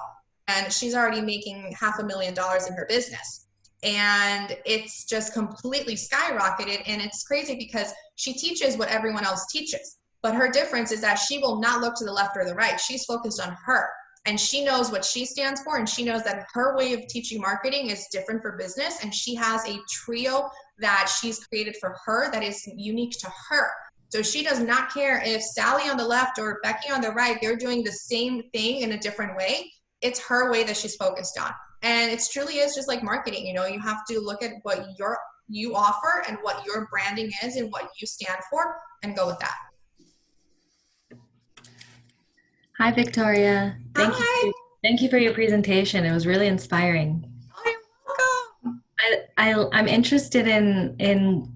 and she's already making $500,000 in her business. And it's just completely skyrocketed. And it's crazy because she teaches what everyone else teaches. But her difference is that she will not look to the left or the right. She's focused on her. And she knows what she stands for, and she knows that her way of teaching marketing is different for business. And she has a trio that she's created for her that is unique to her. So she does not care if Sally on the left or Becky on the right, they're doing the same thing in a different way. It's her way that she's focused on. And it truly is just like marketing. You know, you have to look at what you offer and what your branding is and what you stand for, and go with that. Hi, Victoria. Thank you for your presentation. It was really inspiring. Oh, you're welcome. I'm interested in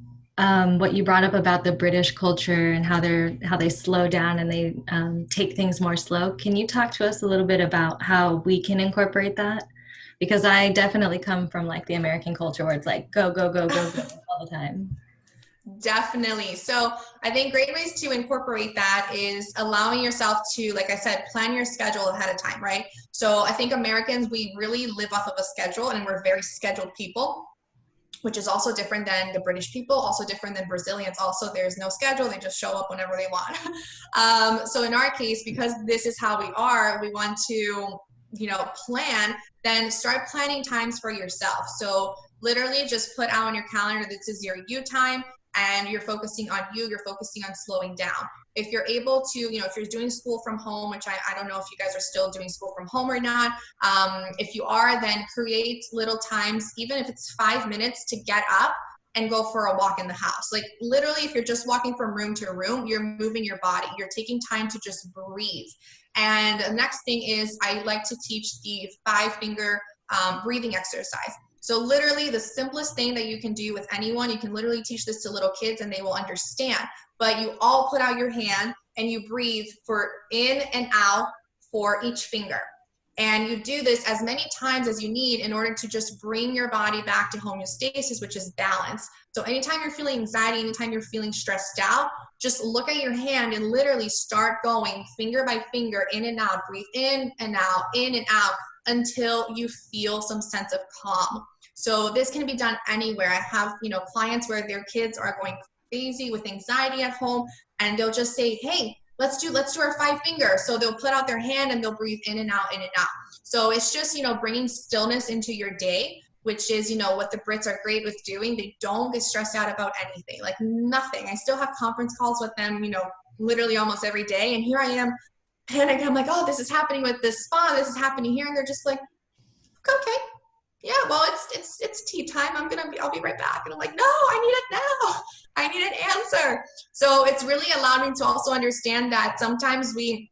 what you brought up about the British culture and how they slow down and they take things more slow. Can you talk to us a little bit about how we can incorporate that? Because I definitely come from like the American culture where it's like go, go, go, go, go all the time. Definitely. So I think great ways to incorporate that is allowing yourself to, like I said, plan your schedule ahead of time, right? So I think Americans, we really live off of a schedule, and we're very scheduled people, which is also different than the British people, also different than Brazilians. Also, there's no schedule. They just show up whenever they want. So in our case, because this is how we are, we want to, you know, plan, then start planning times for yourself. So literally just put out on your calendar, this is your you time, and you're focusing on you, you're focusing on slowing down. If you're able to, you know, if you're doing school from home, which I don't know if you guys are still doing school from home or not. If you are, then create little times, even if it's 5 minutes, to get up and go for a walk in the house. Like literally, if you're just walking from room to room, you're moving your body. You're taking time to just breathe. And the next thing is I like to teach the 5-finger breathing exercise. So literally the simplest thing that you can do with anyone, you can literally teach this to little kids and they will understand. But you all put out your hand and you breathe for in and out for each finger. And you do this as many times as you need in order to just bring your body back to homeostasis, which is balance. So anytime you're feeling anxiety, anytime you're feeling stressed out, just look at your hand and literally start going finger by finger, in and out, breathe in and out, until you feel some sense of calm. So this can be done anywhere. I have, you know, clients where their kids are going crazy with anxiety at home, and they'll just say, hey, let's do our 5-finger. So they'll put out their hand and they'll breathe in and out, in and out. So it's just, you know, bringing stillness into your day, which is, you know, what the Brits are great with doing. They don't get stressed out about anything, like nothing. I still have conference calls with them, you know, literally almost every day. And here I am panicking. I'm like, oh, this is happening with this spa. This is happening here. And they're just like, okay, yeah, well, it's tea time. I'll be right back. And I'm like, no, I need it now. I need an answer. So it's really allowed me to also understand that sometimes we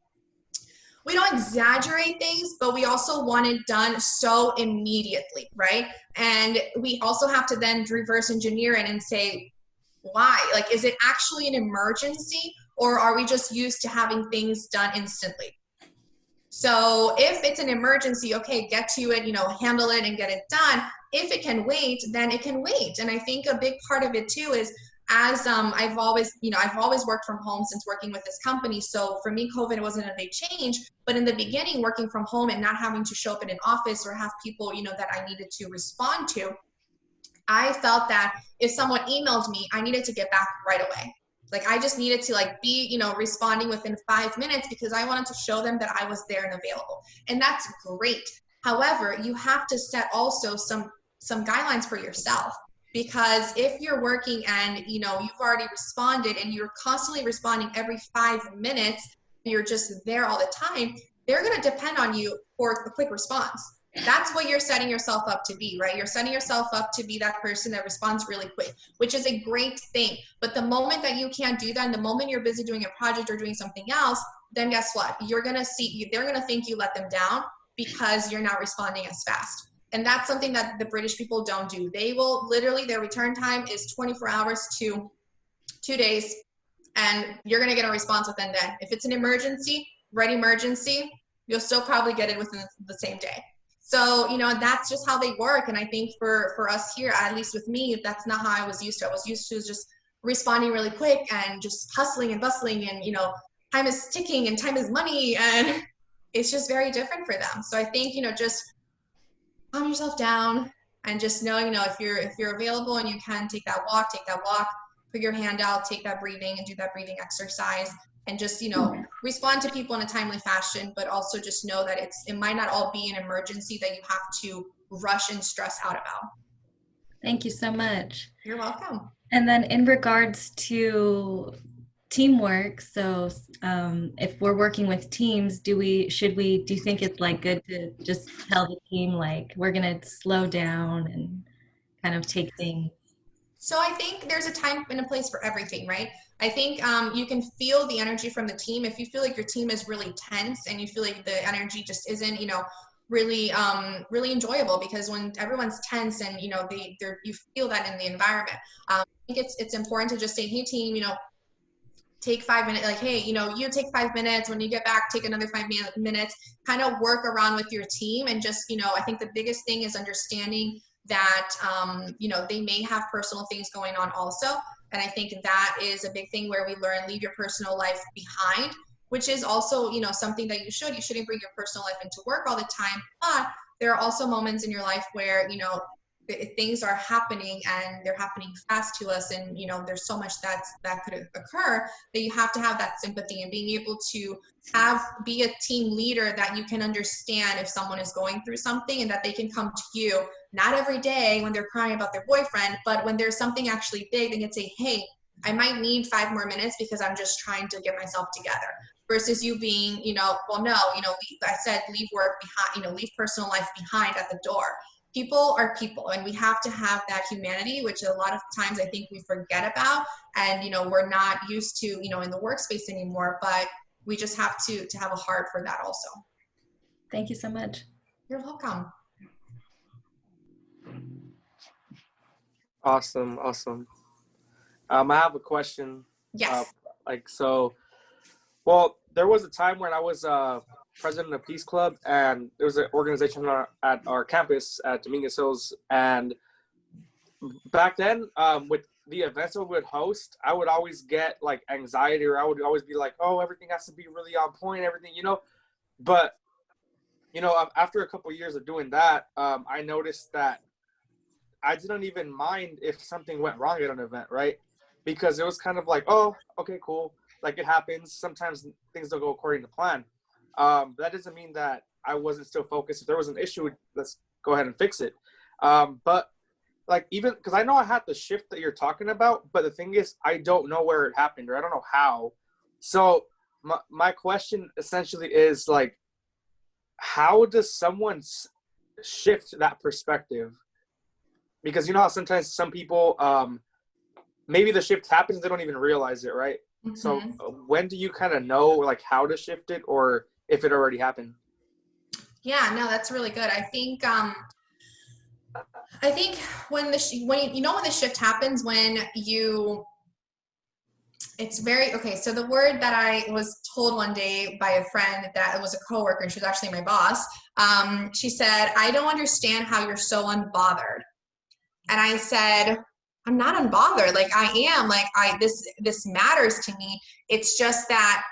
don't exaggerate things, but we also want it done so immediately, right? And we also have to then reverse engineer it and say, why? Like, is it actually an emergency, or are we just used to having things done instantly? So if it's an emergency, okay, get to it, you know, handle it and get it done. If it can wait, then it can wait. And I think a big part of it too is, as I've always worked from home since working with this company. So for me, COVID wasn't a big change, but in the beginning, working from home and not having to show up in an office or have people, you know, that I needed to respond to, I felt that if someone emailed me, I needed to get back right away. Like I just needed to like be, you know, responding within 5 minutes because I wanted to show them that I was there and available. And that's great. However, you have to set also some guidelines for yourself. Because if you're working and, you know, you've already responded and you're constantly responding every 5 minutes, and you're just there all the time, they're going to depend on you for the quick response. That's what you're setting yourself up to be, right? You're setting yourself up to be that person that responds really quick, which is a great thing. But the moment that you can't do that, and the moment you're busy doing a project or doing something else, then guess what? They're going to think you let them down because you're not responding as fast. And that's something that the British people don't do. They will literally, their return time is 24 hours to 2 days, and you're going to get a response within then. If it's an emergency, right emergency, you'll still probably get it within the same day. So, that's just how they work. And I think for us here, at least with me, that's not how I was used to. I was used to just responding really quick and just hustling and bustling, and, time is ticking and time is money, and it's just very different for them. So I think, just calm yourself down and just know, if you're available and you can take that walk, put your hand out, take that breathing and do that breathing exercise, and just, respond to people in a timely fashion, but also just know that it might not all be an emergency that you have to rush and stress out about. Thank you so much. You're welcome. And then in regards to teamwork, so if we're working with teams, do you think it's like good to just tell the team like we're gonna slow down and kind of take things? So I think there's a time and a place for everything, right? I think you can feel the energy from the team. If you feel like your team is really tense and you feel like the energy just isn't, really enjoyable, because when everyone's tense and you feel that in the environment. I think it's important to just say, hey team, take 5 minutes, like, hey, you take 5 minutes, when you get back, take another 5 minutes, kind of work around with your team. And just, I think the biggest thing is understanding that, they may have personal things going on also. And I think that is a big thing where we learn, leave your personal life behind, which is also, something that you shouldn't bring your personal life into work all the time. But there are also moments in your life where, things are happening and they're happening fast to us, and there's so much that could occur, that you have to have that sympathy and being able to be a team leader, that you can understand if someone is going through something and that they can come to you, not every day when they're crying about their boyfriend, but when there's something actually big, they can say, hey, I might need 5 more minutes because I'm just trying to get myself together, versus you being, well, no, I said leave work behind, leave personal life behind at the door. People are people, and we have to have that humanity, which a lot of times I think we forget about, and we're not used to in the workspace anymore, but we just have to have a heart for that also. Thank you so much. You're welcome. Awesome. I have a question. Yes. There was a time when I was president of Peace Club, and there was an organization at our campus at Dominguez Hills. And back then, with the events that we would host, I would always get like anxiety, or I would always be like, oh, everything has to be really on point, everything, But, after a couple of years of doing that, I noticed that I didn't even mind if something went wrong at an event, right? Because it was kind of like, oh, okay, cool. Like, it happens. Sometimes things don't go according to plan. But that doesn't mean that I wasn't still focused. If there was an issue, let's go ahead and fix it. But like, even because I know I had the shift that you're talking about, but the thing is, I don't know where it happened, or I don't know how. So my question essentially is like, how does someone shift that perspective? Because you know how sometimes some people, maybe the shift happens and they don't even realize it, right? Mm-hmm. So when do you kind of know like how to shift it, or if it already happened? Yeah, no, that's really good. I think when the shift happens, it's very, okay. So the word that I was told one day by a friend that was a coworker, and she was actually my boss. She said, I don't understand how you're so unbothered. And I said, I'm not unbothered. Like, I am, like, this matters to me. It's just that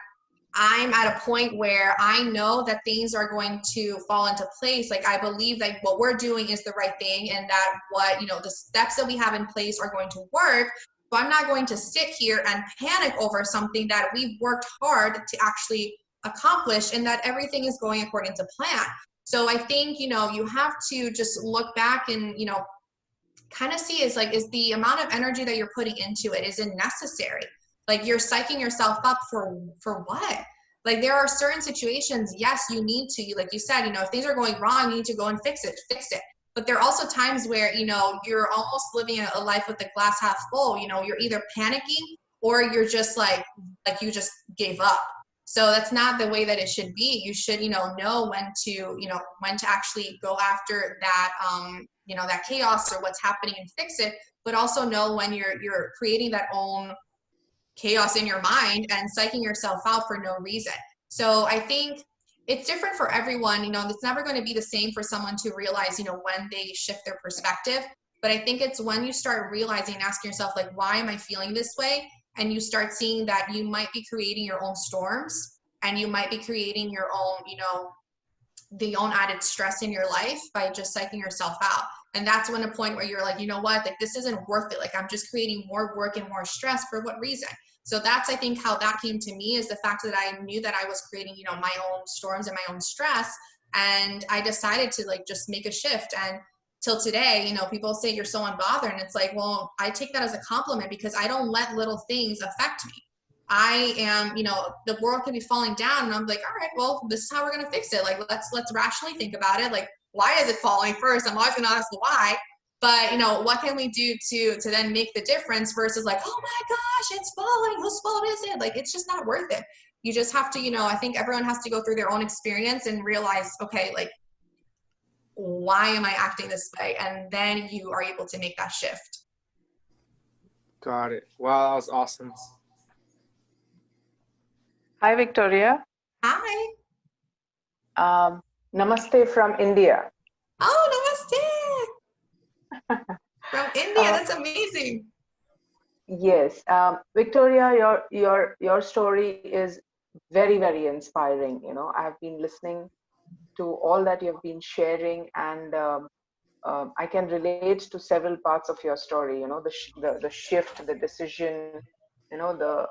I'm at a point where I know that things are going to fall into place. Like, I believe that what we're doing is the right thing, and that the steps that we have in place are going to work. So I'm not going to sit here and panic over something that we've worked hard to actually accomplish, and that everything is going according to plan. So I think, you have to just look back and, kind of see is the amount of energy that you're putting into it, is it necessary? Like, you're psyching yourself up for what? Like, there are certain situations, yes, you need to, like you said, if things are going wrong, you need to go and fix it. But there are also times where, you're almost living a life with the glass half full. You're either panicking or you're just like you just gave up. So that's not the way that it should be. You should, know when to actually go after that, that chaos or what's happening and fix it, but also know when you're creating that own chaos in your mind and psyching yourself out for no reason. So I think it's different for everyone. It's never going to be the same for someone to realize, when they shift their perspective. But I think it's when you start realizing and asking yourself, like, why am I feeling this way? And you start seeing that you might be creating your own storms, and you might be creating your own, the own added stress in your life by just psyching yourself out. And that's when a point where you're like, you know what, like, this isn't worth it. Like, I'm just creating more work and more stress for what reason? So that's, I think, how that came to me, is the fact that I knew that I was creating, my own storms and my own stress. And I decided to, like, just make a shift. And till today, people say you're so unbothered. And it's like, well, I take that as a compliment, because I don't let little things affect me. I am, the world could be falling down, and I'm like, all right, well, this is how we're going to fix it. Like, let's rationally think about it. Like, why is it falling first? I'm always going to ask the why. But, what can we do to then make the difference, versus like, oh my gosh, it's falling. Whose fault is it? Like, it's just not worth it. You just have to, I think everyone has to go through their own experience and realize, okay, like, why am I acting this way? And then you are able to make that shift. Got it. Wow, that was awesome. Hi, Victoria. Hi. Namaste from India. Oh, namaste. From India, that's amazing. Yes, Victoria, your story is very, very inspiring. I've been listening to all that you've been sharing, and I can relate to several parts of your story. The shift, the decision, the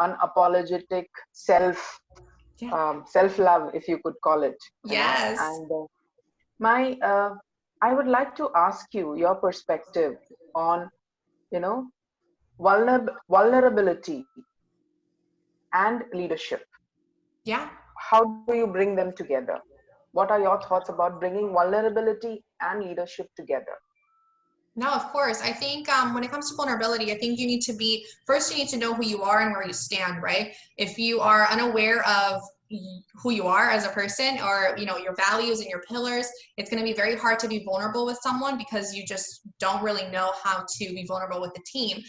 unapologetic self-love, if you could call it. Yes. And I would like to ask you your perspective on, vulnerability and leadership. Yeah. How do you bring them together? What are your thoughts about bringing vulnerability and leadership together? No, of course. I think when it comes to vulnerability, I think you need to know who you are and where you stand, right? If you are unaware of who you are as a person, or, your values and your pillars, it's going to be very hard to be vulnerable with someone, because you just don't really know how to be vulnerable with the team.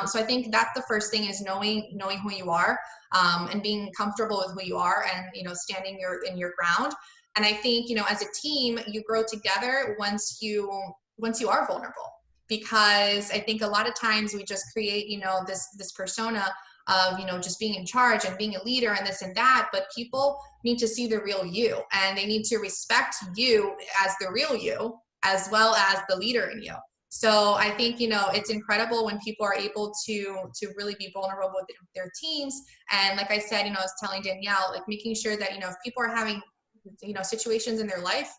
So I think that's the first thing, is knowing who you are, and being comfortable with who you are, and, standing in your ground. And I think, as a team, you grow together once you are vulnerable, because I think a lot of times we just create, this persona of, just being in charge and being a leader and this and that, but people need to see the real you, and they need to respect you as the real you, as well as the leader in you. So I think, it's incredible when people are able to really be vulnerable with their teams. And like I said, I was telling Danielle, like, making sure that, if people are having, situations in their life,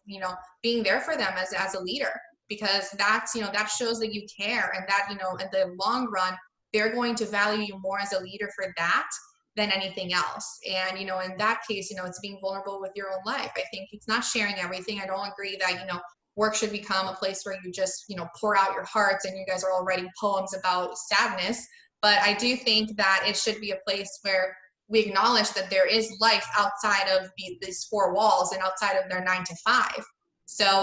being there for them as a leader, because that's, that shows that you care, and that, in the long run, they're going to value you more as a leader for that than anything else. And, in that case, it's being vulnerable with your own life. I think it's not sharing everything. I don't agree that, work should become a place where you just, pour out your hearts and you guys are all writing poems about sadness. But I do think that it should be a place where we acknowledge that there is life outside of these four walls and outside of their 9 to 5. So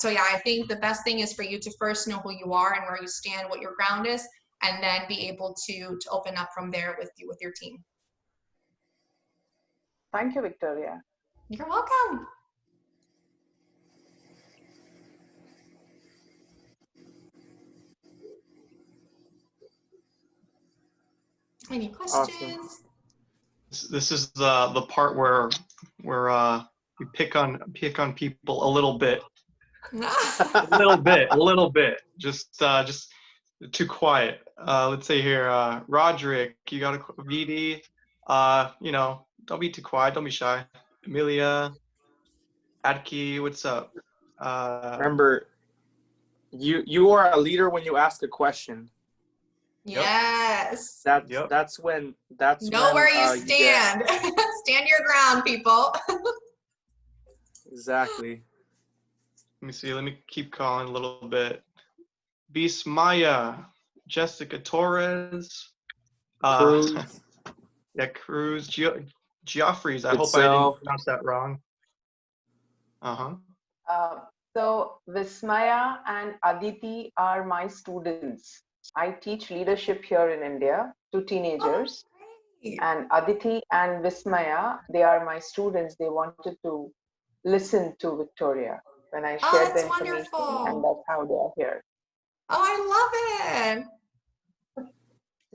yeah, I think the best thing is for you to first know who you are and where you stand, what your ground is, and then be able to open up from there with your team. Thank you, Victoria. You're welcome. Any questions? Awesome. This is the part where you pick on people a little bit. a little bit. Just too quiet. Let's say here, Roderick, you got a VD. Don't be too quiet. Don't be shy. Amelia, Adki, what's up? Remember, you are a leader when you ask a question. Yes. That's when know where you stand. Stand your ground, people. Exactly. Let me see. Let me keep calling a little bit. Beast Maya, Jessica Torres, Cruz. Cruz, Geoffrey's. I hope I Itself. didn't pronounce that wrong. So Vismaya and Aditi are my students. I teach leadership here in India to teenagers. Great. And Aditi and Vismaya, they are my students. They wanted to listen to Victoria when I Oh, shared the that's information, wonderful. and that's how they are here. Oh, I love it.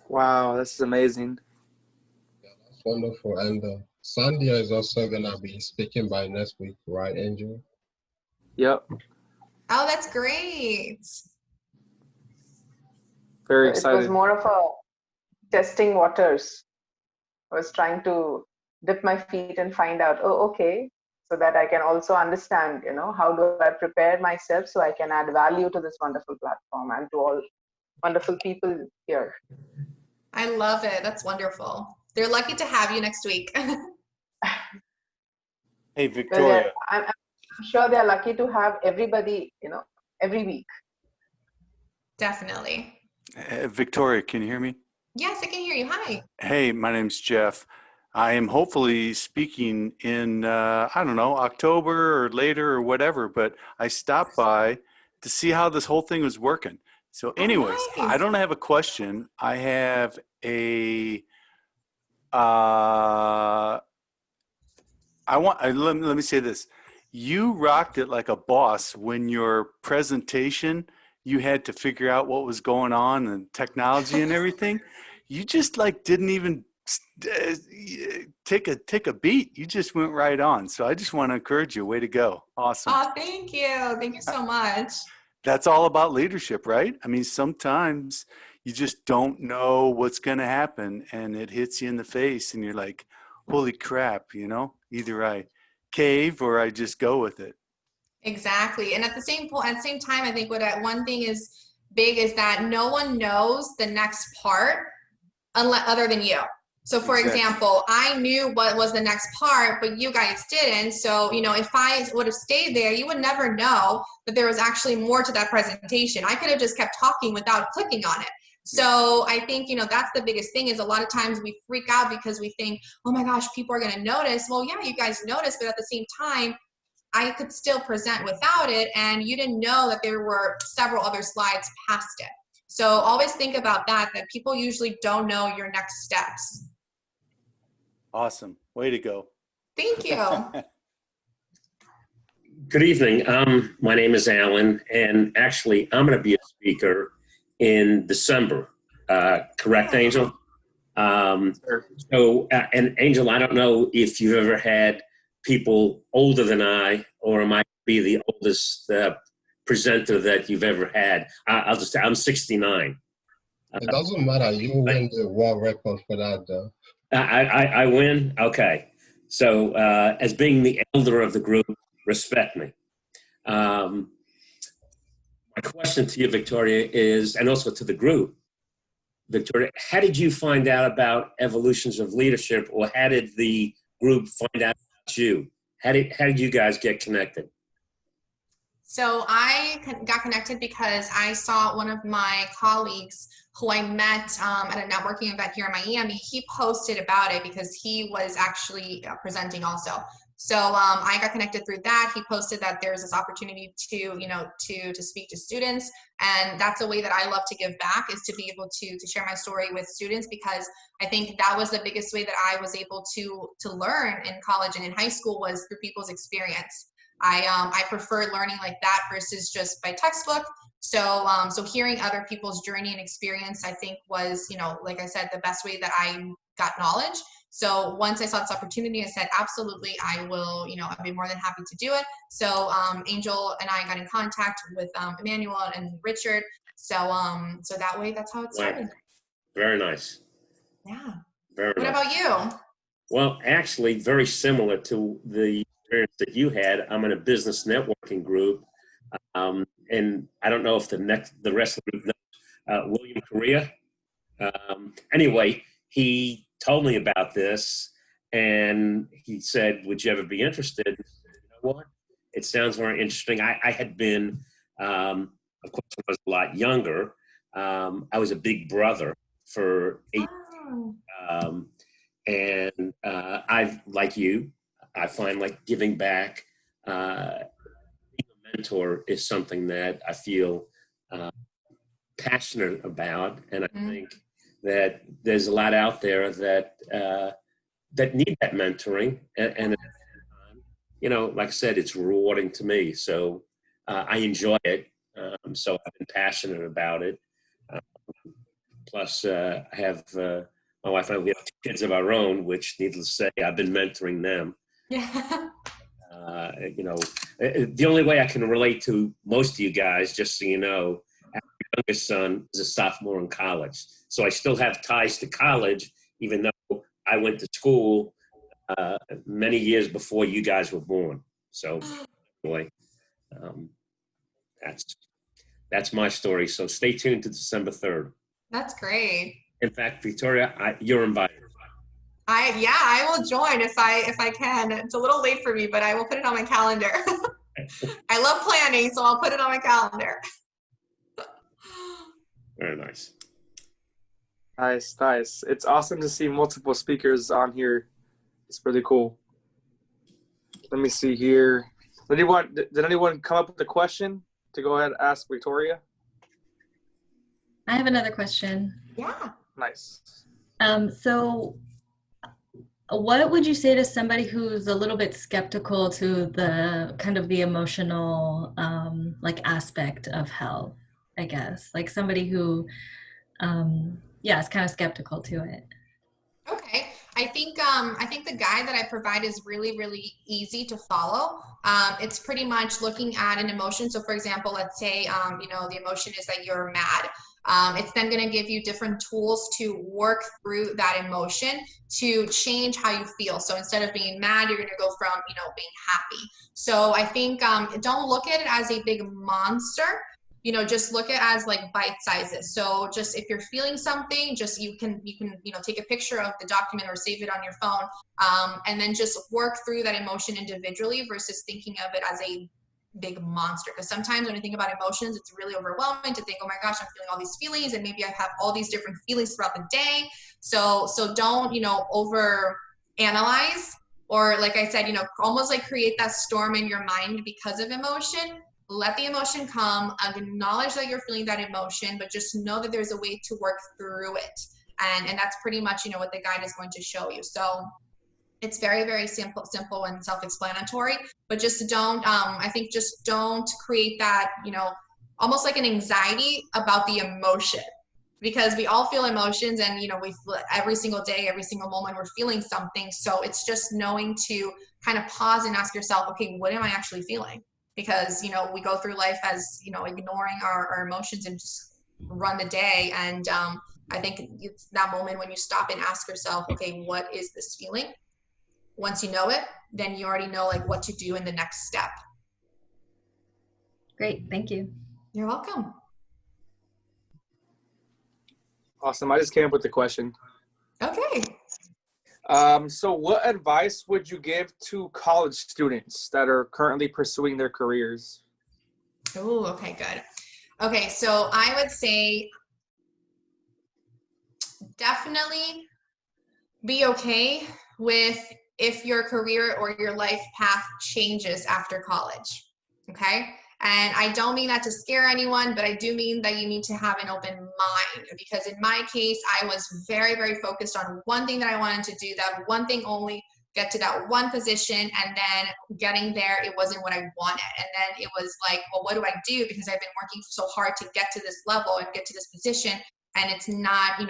Wow, this is amazing. Yeah, that's wonderful. And Sandia is also gonna be speaking by next week, right, Angel? Yep, Oh, that's great. very So it was excited. more of a testing waters. I was trying to dip my feet and find out, oh, okay, so that I can also understand, how do I prepare myself so I can add value to this wonderful platform and to all wonderful people here. I love it. That's wonderful. They're lucky to have you next week. Hey, Well, Victoria. I'm sure they're lucky to have everybody, every week. Definitely. Victoria, can you hear me? Yes, I can hear you. Hi. Hey, my name's Jeff. I am hopefully speaking in, I don't know, October or later or whatever, but I stopped by to see how this whole thing was working. So anyways, Oh, I nice. don't have a question. I have uh, let me say this. You rocked it like a boss when your presentation, you had to figure out what was going on and technology and everything. You just like didn't even uh, take a beat. You just went right on. So I just want to encourage you. Way to go. Awesome. Oh, thank you. Thank you so much. That's all about leadership, right? I mean, sometimes you just don't know what's going to happen and it hits you in the face and you're like, holy crap, either I cave or I just go with it. Exactly. And at the same point, at the same time, I think one thing is big is that no one knows the next part unless other than you. So for Exactly. example, I knew what was the next part, but you guys didn't. So, if I would have stayed there, you would never know that there was actually more to that presentation. I could have just kept talking without clicking on it. So I think, that's the biggest thing is a lot of times we freak out because we think, oh my gosh, people are going to notice. Well, yeah, you guys noticed, but at the same time, I could still present without it, and you didn't know that there were several other slides past it. So always think about that people usually don't know your next steps. Awesome. Way to go. Thank you. Good evening. My name is Alan, and actually, I'm going to be a speaker in December. Correct, Angel? Sure. And Angel, I don't know if you've ever had people older than I, or am I be the oldest presenter that you've ever had? I'm 69. It doesn't matter. You win the world record for that, though. I win? Okay. So as being the elder of the group, respect me. My question to you, Victoria, is, and also to the group, Victoria, how did you find out about evolutions of leadership, or how did the group find out about you? How did you guys get connected? So I got connected because I saw one of my colleagues who I met at a networking event here in Miami. He posted about it because he was actually presenting also. So I got connected through that. He posted that there's this opportunity to speak to students, and that's a way that I love to give back, is to be able to share my story with students, because I think that was the biggest way that I was able to learn in college and in high school, was through people's experience. I prefer learning like that versus just by textbook. So hearing other people's journey and experience, I think was, like I said, the best way that I got knowledge. So once I saw this opportunity, I said, absolutely, I will, I'd be more than happy to do it. So Angel and I got in contact with Emmanuel and Richard. So that way, that's how it started. Very nice. Yeah. Very What nice. about you? Well, actually, very similar to the experience that you had. I'm in a business networking group, and I don't know if the rest of the group knows William Correa. Anyway, he told me about this, and he said, "Would you ever be interested?" And I said, you know what? It sounds very interesting. I had been, of course, when I was a lot younger. I was a big brother for 8. Oh. And like you, I find like giving back, being a mentor is something that I feel passionate about. And I think that there's a lot out there that need that mentoring. And like I said, it's rewarding to me. So I enjoy it. So I've been passionate about it. Plus, I have my wife and I, we have 2 kids of our own, which, needless to say, I've been mentoring them. Yeah. The only way I can relate to most of you guys, just so you know, our youngest son is a sophomore in college. So I still have ties to college, even though I went to school many years before you guys were born. So, anyway, that's my story. So stay tuned to December 3rd. That's great. In fact, Victoria, you're invited. I will join if I can. It's a little late for me, but I will put it on my calendar. I love planning, so I'll put it on my calendar. Very nice. Nice. It's awesome to see multiple speakers on here. It's really cool. Let me see here. Did anyone come up with a question to go ahead and ask Victoria? I have another question. Yeah. Nice. So what would you say to somebody who's a little bit skeptical to the kind of the emotional like aspect of health, I guess, like somebody who is kind of skeptical to it? Okay. I think the guide that I provide is really, really easy to follow. It's pretty much looking at an emotion. So for example, let's say, the emotion is that you're mad. It's then going to give you different tools to work through that emotion to change how you feel. So instead of being mad, you're going to go from, being happy. So I think don't look at it as a big monster. Just look at it as like bite sizes. So just if you're feeling something, just you can take a picture of the document or save it on your phone, and then just work through that emotion individually versus thinking of it as a big monster. Because sometimes when you think about emotions, it's really overwhelming to think, oh my gosh, I'm feeling all these feelings, and maybe I have all these different feelings throughout the day. So don't over analyze, or like I said, almost like create that storm in your mind because of emotion. Let the emotion come, acknowledge that you're feeling that emotion, but just know that there's a way to work through it. And that's pretty much, what the guide is going to show you. So it's very, very simple and self-explanatory, but just don't create that, almost like an anxiety about the emotion, because we all feel emotions, and, we feel every single day, every single moment we're feeling something. So it's just knowing to kind of pause and ask yourself, okay, what am I actually feeling? Because, we go through life as, ignoring our emotions and just run the day. And I think it's that moment when you stop and ask yourself, okay, what is this feeling? Once you know it, then you already know like what to do in the next step. Great, thank you. You're welcome. Awesome. I just came up with the question. Okay. So what advice would you give to college students that are currently pursuing their careers? Oh, okay, good. Okay, so I would say definitely be okay with if your career or your life path changes after college, okay? And I don't mean that to scare anyone, but I do mean that you need to have an open mind, because in my case, I was very, very focused on one thing that I wanted to do, that one thing only, get to that one position, and then getting there, it wasn't what I wanted. And then it was like, well, what do I do? Because I've been working so hard to get to this level and get to this position, and it's not,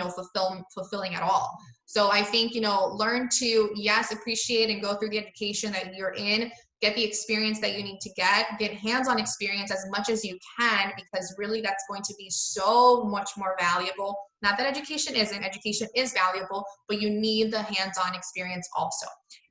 fulfilling at all. So I think, learn to, yes, appreciate and go through the education that you're in, get the experience that you need to get hands-on experience as much as you can, because really that's going to be so much more valuable. Not that education is valuable, but you need the hands-on experience also.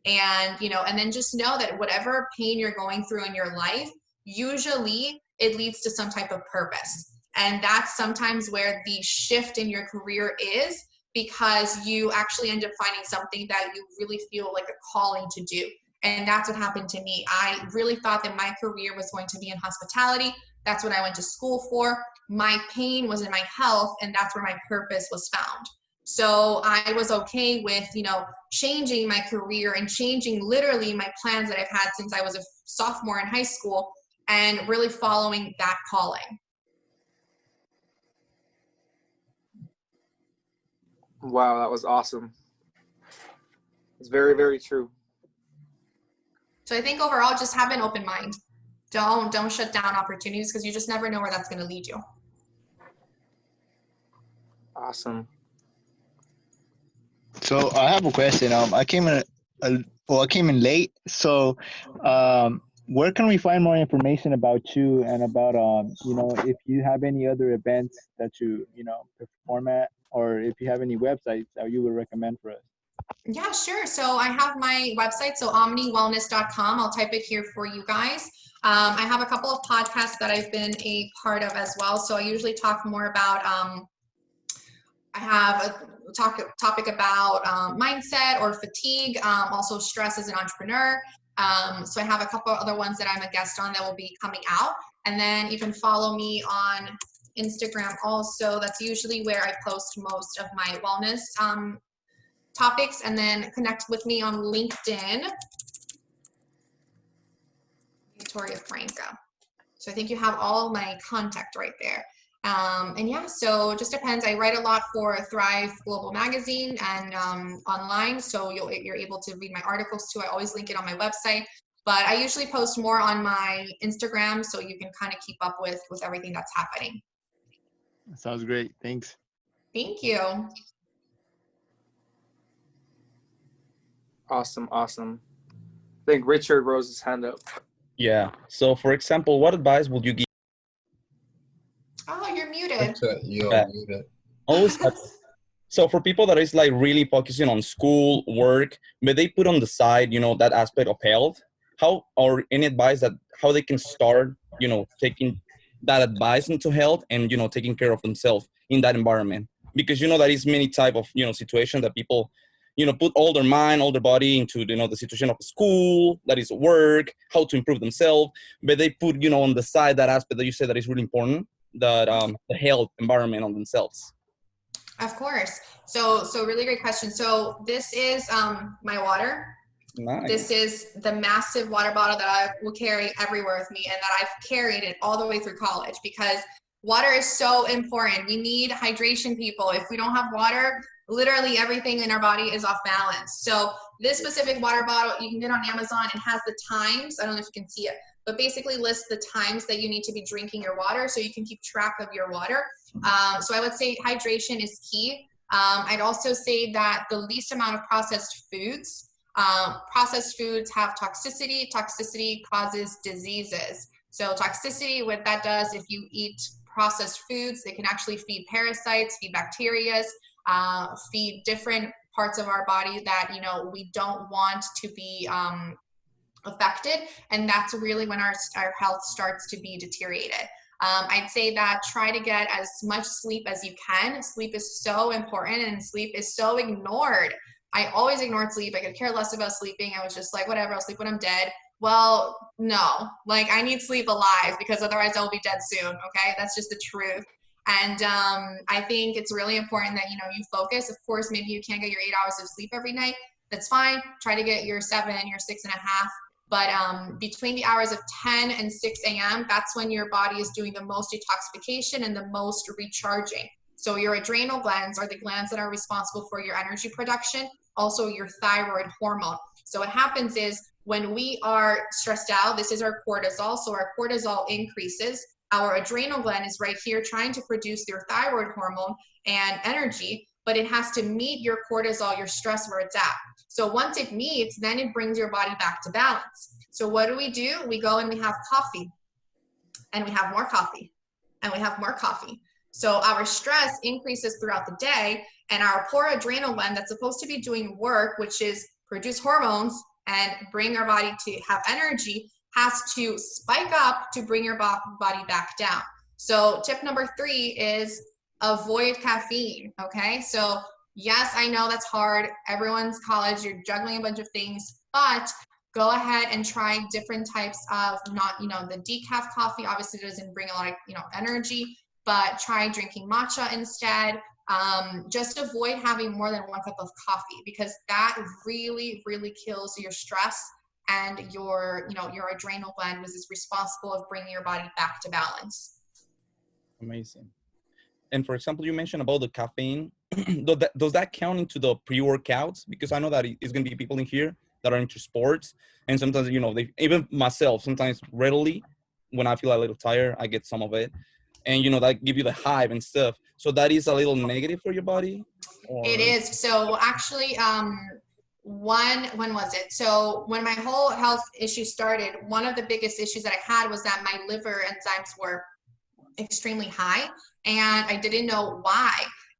And, and then just know that whatever pain you're going through in your life, usually it leads to some type of purpose. And that's sometimes where the shift in your career is, because you actually end up finding something that you really feel like a calling to do. And that's what happened to me. I really thought that my career was going to be in hospitality. That's what I went to school for. My pain was in my health, and that's where my purpose was found. So I was okay with, you know, changing my career and changing literally my plans that I've had since I was a sophomore in high school and really following that calling. Wow, that was awesome. It's very, very true. So I think overall, just have an open mind. Don't shut down opportunities because you just never know where that's going to lead you. Awesome. So I have a question. I came in, I came in late. So, where can we find more information about you and about, you know, if you have any other events that you know, perform at, or if you have any websites that you would recommend for us? Yeah, sure. So I have my website, so omniwellness.com. I'll type it here for you guys. I have a couple of podcasts that I've been a part of as well. So I usually talk more about, I have a topic about mindset or fatigue, also stress as an entrepreneur. So I have a couple other ones that I'm a guest on that will be coming out. And then you can follow me on Instagram also. That's usually where I post most of my wellness topics, and then connect with me on LinkedIn, Victoria Franca. So I think you have all my contact right there. And yeah, so it just depends. I write a lot for Thrive Global Magazine and online, so you're able to read my articles too. I always link it on my website, but I usually post more on my Instagram, so you can kind of keep up with everything that's happening. Sounds great. Thanks. Thank you. Awesome. Awesome. I think Richard rose his hand up. Yeah. So, for example, what advice would you give? Oh, you're muted. Richard, you're Back. muted. Always. So, for people that is like really focusing on school, work, but they put on the side, you know, that aspect of health. How, or any advice that how they can start, you know, taking that advice into health and, you know, taking care of themselves in that environment, because you know that is many type of, you know, situation that people, you know, put all their mind, all their body into, you know, the situation of school, that is work, how to improve themselves, but they put, you know, on the side that aspect that you said that is really important, that the health environment on themselves. Of course. So really great question. So this is my water. Nice. This is the massive water bottle that I will carry everywhere with me, and that I've carried it all the way through college, because water is so important. We need hydration, people. If we don't have water, literally everything in our body is off balance. So this specific water bottle, you can get on Amazon. It has the times. I don't know if you can see it, but basically lists the times that you need to be drinking your water, so you can keep track of your water. So I would say hydration is key. I'd also say that the least amount of processed foods. Processed foods have toxicity. Toxicity causes diseases. So toxicity, what that does, if you eat processed foods, they can actually feed parasites, feed bacteria, feed different parts of our body that, you know, we don't want to be affected. And that's really when our health starts to be deteriorated. I'd say that try to get as much sleep as you can. Sleep is so important, and sleep is so ignored. I always ignored sleep. I could care less about sleeping. I was just like, whatever, I'll sleep when I'm dead. Well, no, like I need sleep alive, because otherwise I will be dead soon. Okay. That's just the truth. And I think it's really important that, you know, you focus. Of course, maybe you can't get your 8 hours of sleep every night. That's fine. Try to get your 7, your 6.5. But between the hours of 10 and 6 a.m., that's when your body is doing the most detoxification and the most recharging. So your adrenal glands are the glands that are responsible for your energy production, also your thyroid hormone. So what happens is when we are stressed out, this is our cortisol. So our cortisol increases. Our adrenal gland is right here trying to produce your thyroid hormone and energy, but it has to meet your cortisol, your stress, where it's at. So once it meets, then it brings your body back to balance. So what do? We go and we have coffee, and we have more coffee, and we have more coffee. So our stress increases throughout the day, and our poor adrenal gland that's supposed to be doing work, which is produce hormones and bring our body to have energy, has to spike up to bring your body back down. So tip number 3 is avoid caffeine. Okay. So yes, I know that's hard. Everyone's college, you're juggling a bunch of things, but go ahead and try different types of, not, you know, the decaf coffee obviously doesn't bring a lot of, you know, energy, but try drinking matcha instead. Just avoid having more than 1 cup of coffee, because that really, really kills your stress and your adrenal gland, which is responsible of bringing your body back to balance. Amazing. And for example, you mentioned about the caffeine. Does that count into the pre-workouts? Because I know that it's going to be people in here that are into sports, and sometimes, you know, they, even myself, sometimes readily, when I feel a little tired, I get some of it, and you know that give you the hype and stuff. So that is a little negative for your body. Or... It is. So actually, when was it? So when my whole health issue started, one of the biggest issues that I had was that my liver enzymes were extremely high, and I didn't know why.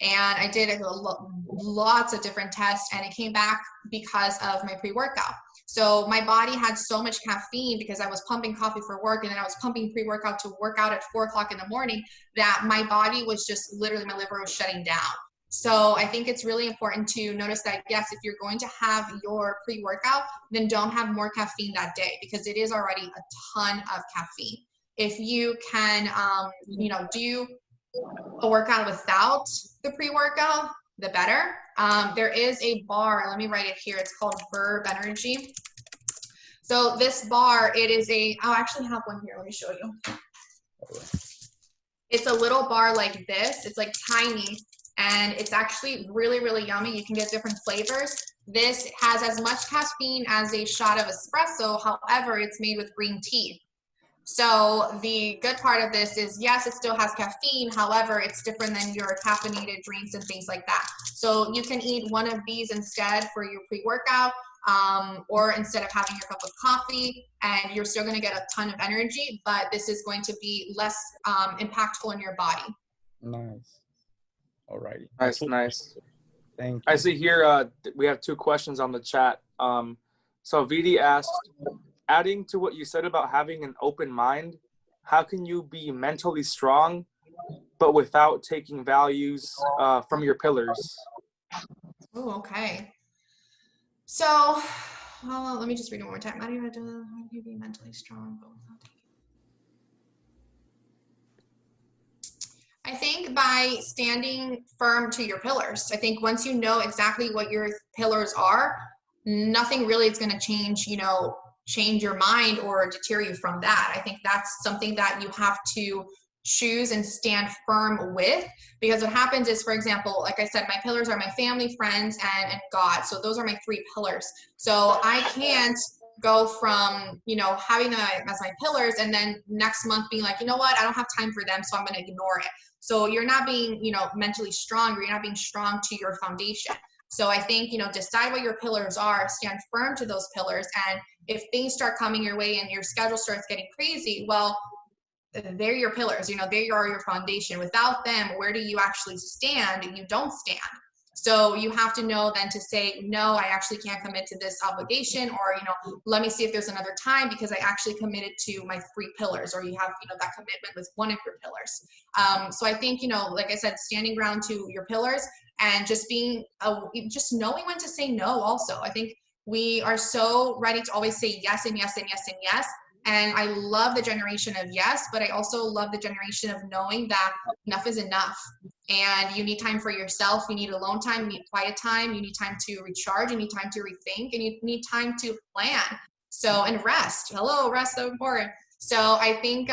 And I did lots of different tests, and it came back because of my pre-workout. So my body had so much caffeine because I was pumping coffee for work, and then I was pumping pre-workout to work out at 4 o'clock in the morning, that my body was just literally, my liver was shutting down. So I think it's really important to notice that, yes, if you're going to have your pre-workout, then don't have more caffeine that day, because it is already a ton of caffeine. If you can, do a workout without the pre-workout, the better. There is a bar, let me write it here. It's called Verb Energy. So this bar, it is I'll actually have one here. Let me show you. It's a little bar like this. It's like tiny, and it's actually really, really yummy. You can get different flavors. This has as much caffeine as a shot of espresso. However, it's made with green tea. So the good part of this is, yes, it still has caffeine. However, it's different than your caffeinated drinks and things like that. So you can eat one of these instead for your pre-workout, or instead of having your cup of coffee, and you're still going to get a ton of energy, but this is going to be less impactful in your body. Nice. All righty. Nice. Thank you. I see here we have 2 questions on the chat. So Vidi asked, adding to what you said about having an open mind, how can you be mentally strong but without taking values from your pillars? Oh, okay. So, well, let me just read it one more time. How do you be mentally strong but without taking... I think by standing firm to your pillars. I think once you know exactly what your pillars are, nothing really is going to change your mind or deter you from that. I think that's something that you have to choose and stand firm with, because what happens is, for example, like I said, my pillars are my family, friends, and God. So those are my 3 pillars. So I can't go from, having them as my pillars and then next month being like, you know what, I don't have time for them, so I'm going to ignore it. So you're not being, mentally strong, or you're not being strong to your foundation. So I think, decide what your pillars are, stand firm to those pillars. And if things start coming your way and your schedule starts getting crazy, well, they're your pillars, they are your foundation. Without them, where do you actually stand? You don't stand. So you have to know then to say, no, I actually can't commit to this obligation, or, let me see if there's another time, because I actually committed to my 3 pillars, or you have, that commitment with one of your pillars. So I think, like I said, standing ground to your pillars, and just being, just knowing when to say no also. I think we are so ready to always say yes and yes and yes and yes. And I love the generation of yes, but I also love the generation of knowing that enough is enough. And you need time for yourself. You need alone time. You need quiet time. You need time to recharge. You need time to rethink. And you need time to plan. So, and rest. Hello, rest, so important. So I think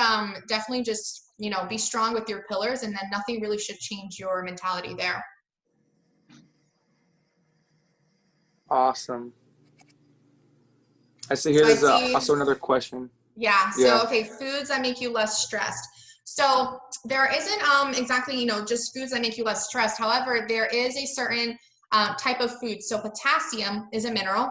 definitely just, be strong with your pillars, and then nothing really should change your mentality there. Awesome. I see here there's also another question. Yeah. So, okay, foods that make you less stressed. So there isn't exactly, just foods that make you less stressed. However, there is a certain type of food. So potassium is a mineral,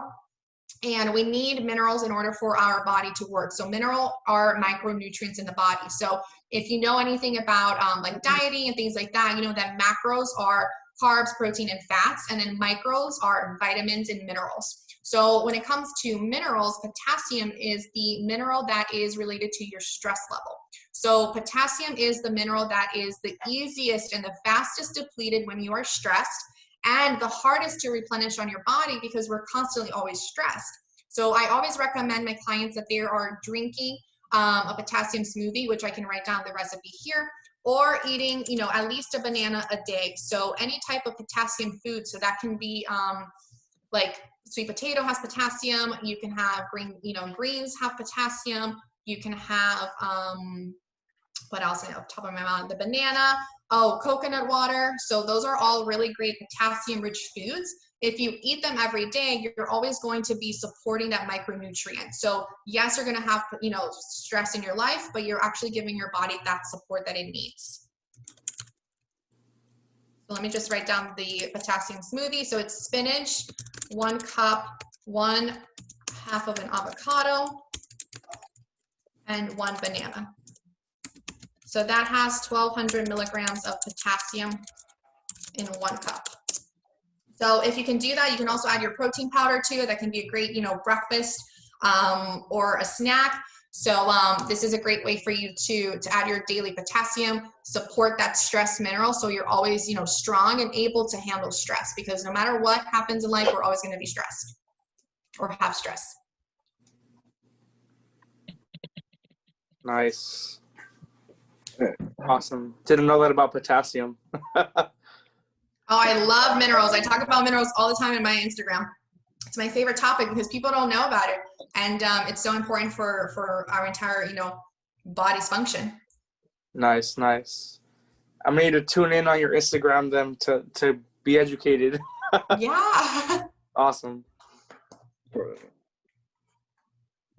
and we need minerals in order for our body to work. So mineral are micronutrients in the body. So if you know anything about like dieting and things like that, that macros are carbs, protein, and fats, and then micros are vitamins and minerals. So when it comes to minerals, potassium is the mineral that is related to your stress level. So potassium is the mineral that is the easiest and the fastest depleted when you are stressed, and the hardest to replenish on your body because we're constantly always stressed. So I always recommend my clients that they are drinking a potassium smoothie, which I can write down the recipe here, or eating, you know, at least a banana a day. So any type of potassium food. So that can be like sweet potato has potassium. You can have green, you know, greens have potassium. You can have, what else off the top of my mind? The banana. Oh, coconut water. So those are all really great potassium rich foods. If you eat them every day, you're always going to be supporting that micronutrient. So yes, you're going to have, you know, stress in your life, but you're actually giving your body that support that it needs. So let me just write down the potassium smoothie. So it's spinach, 1 cup, 1/2 of an avocado, and 1 banana. So that has 1,200 milligrams of potassium in 1 cup. So if you can do that, you can also add your protein powder to it. That can be a great, you know, breakfast or a snack. So this is a great way for you to add your daily potassium, support that stress mineral, so you're always, you know, strong and able to handle stress, because no matter what happens in life, we're always going to be stressed or have stress. Nice. Awesome. Didn't know that about potassium. Oh, I love minerals. I talk about minerals all the time in my Instagram. It's my favorite topic because people don't know about it. And it's so important for our entire, you know, body's function. Nice, nice. I'm going to need to tune in on your Instagram then to be educated. Yeah. Awesome.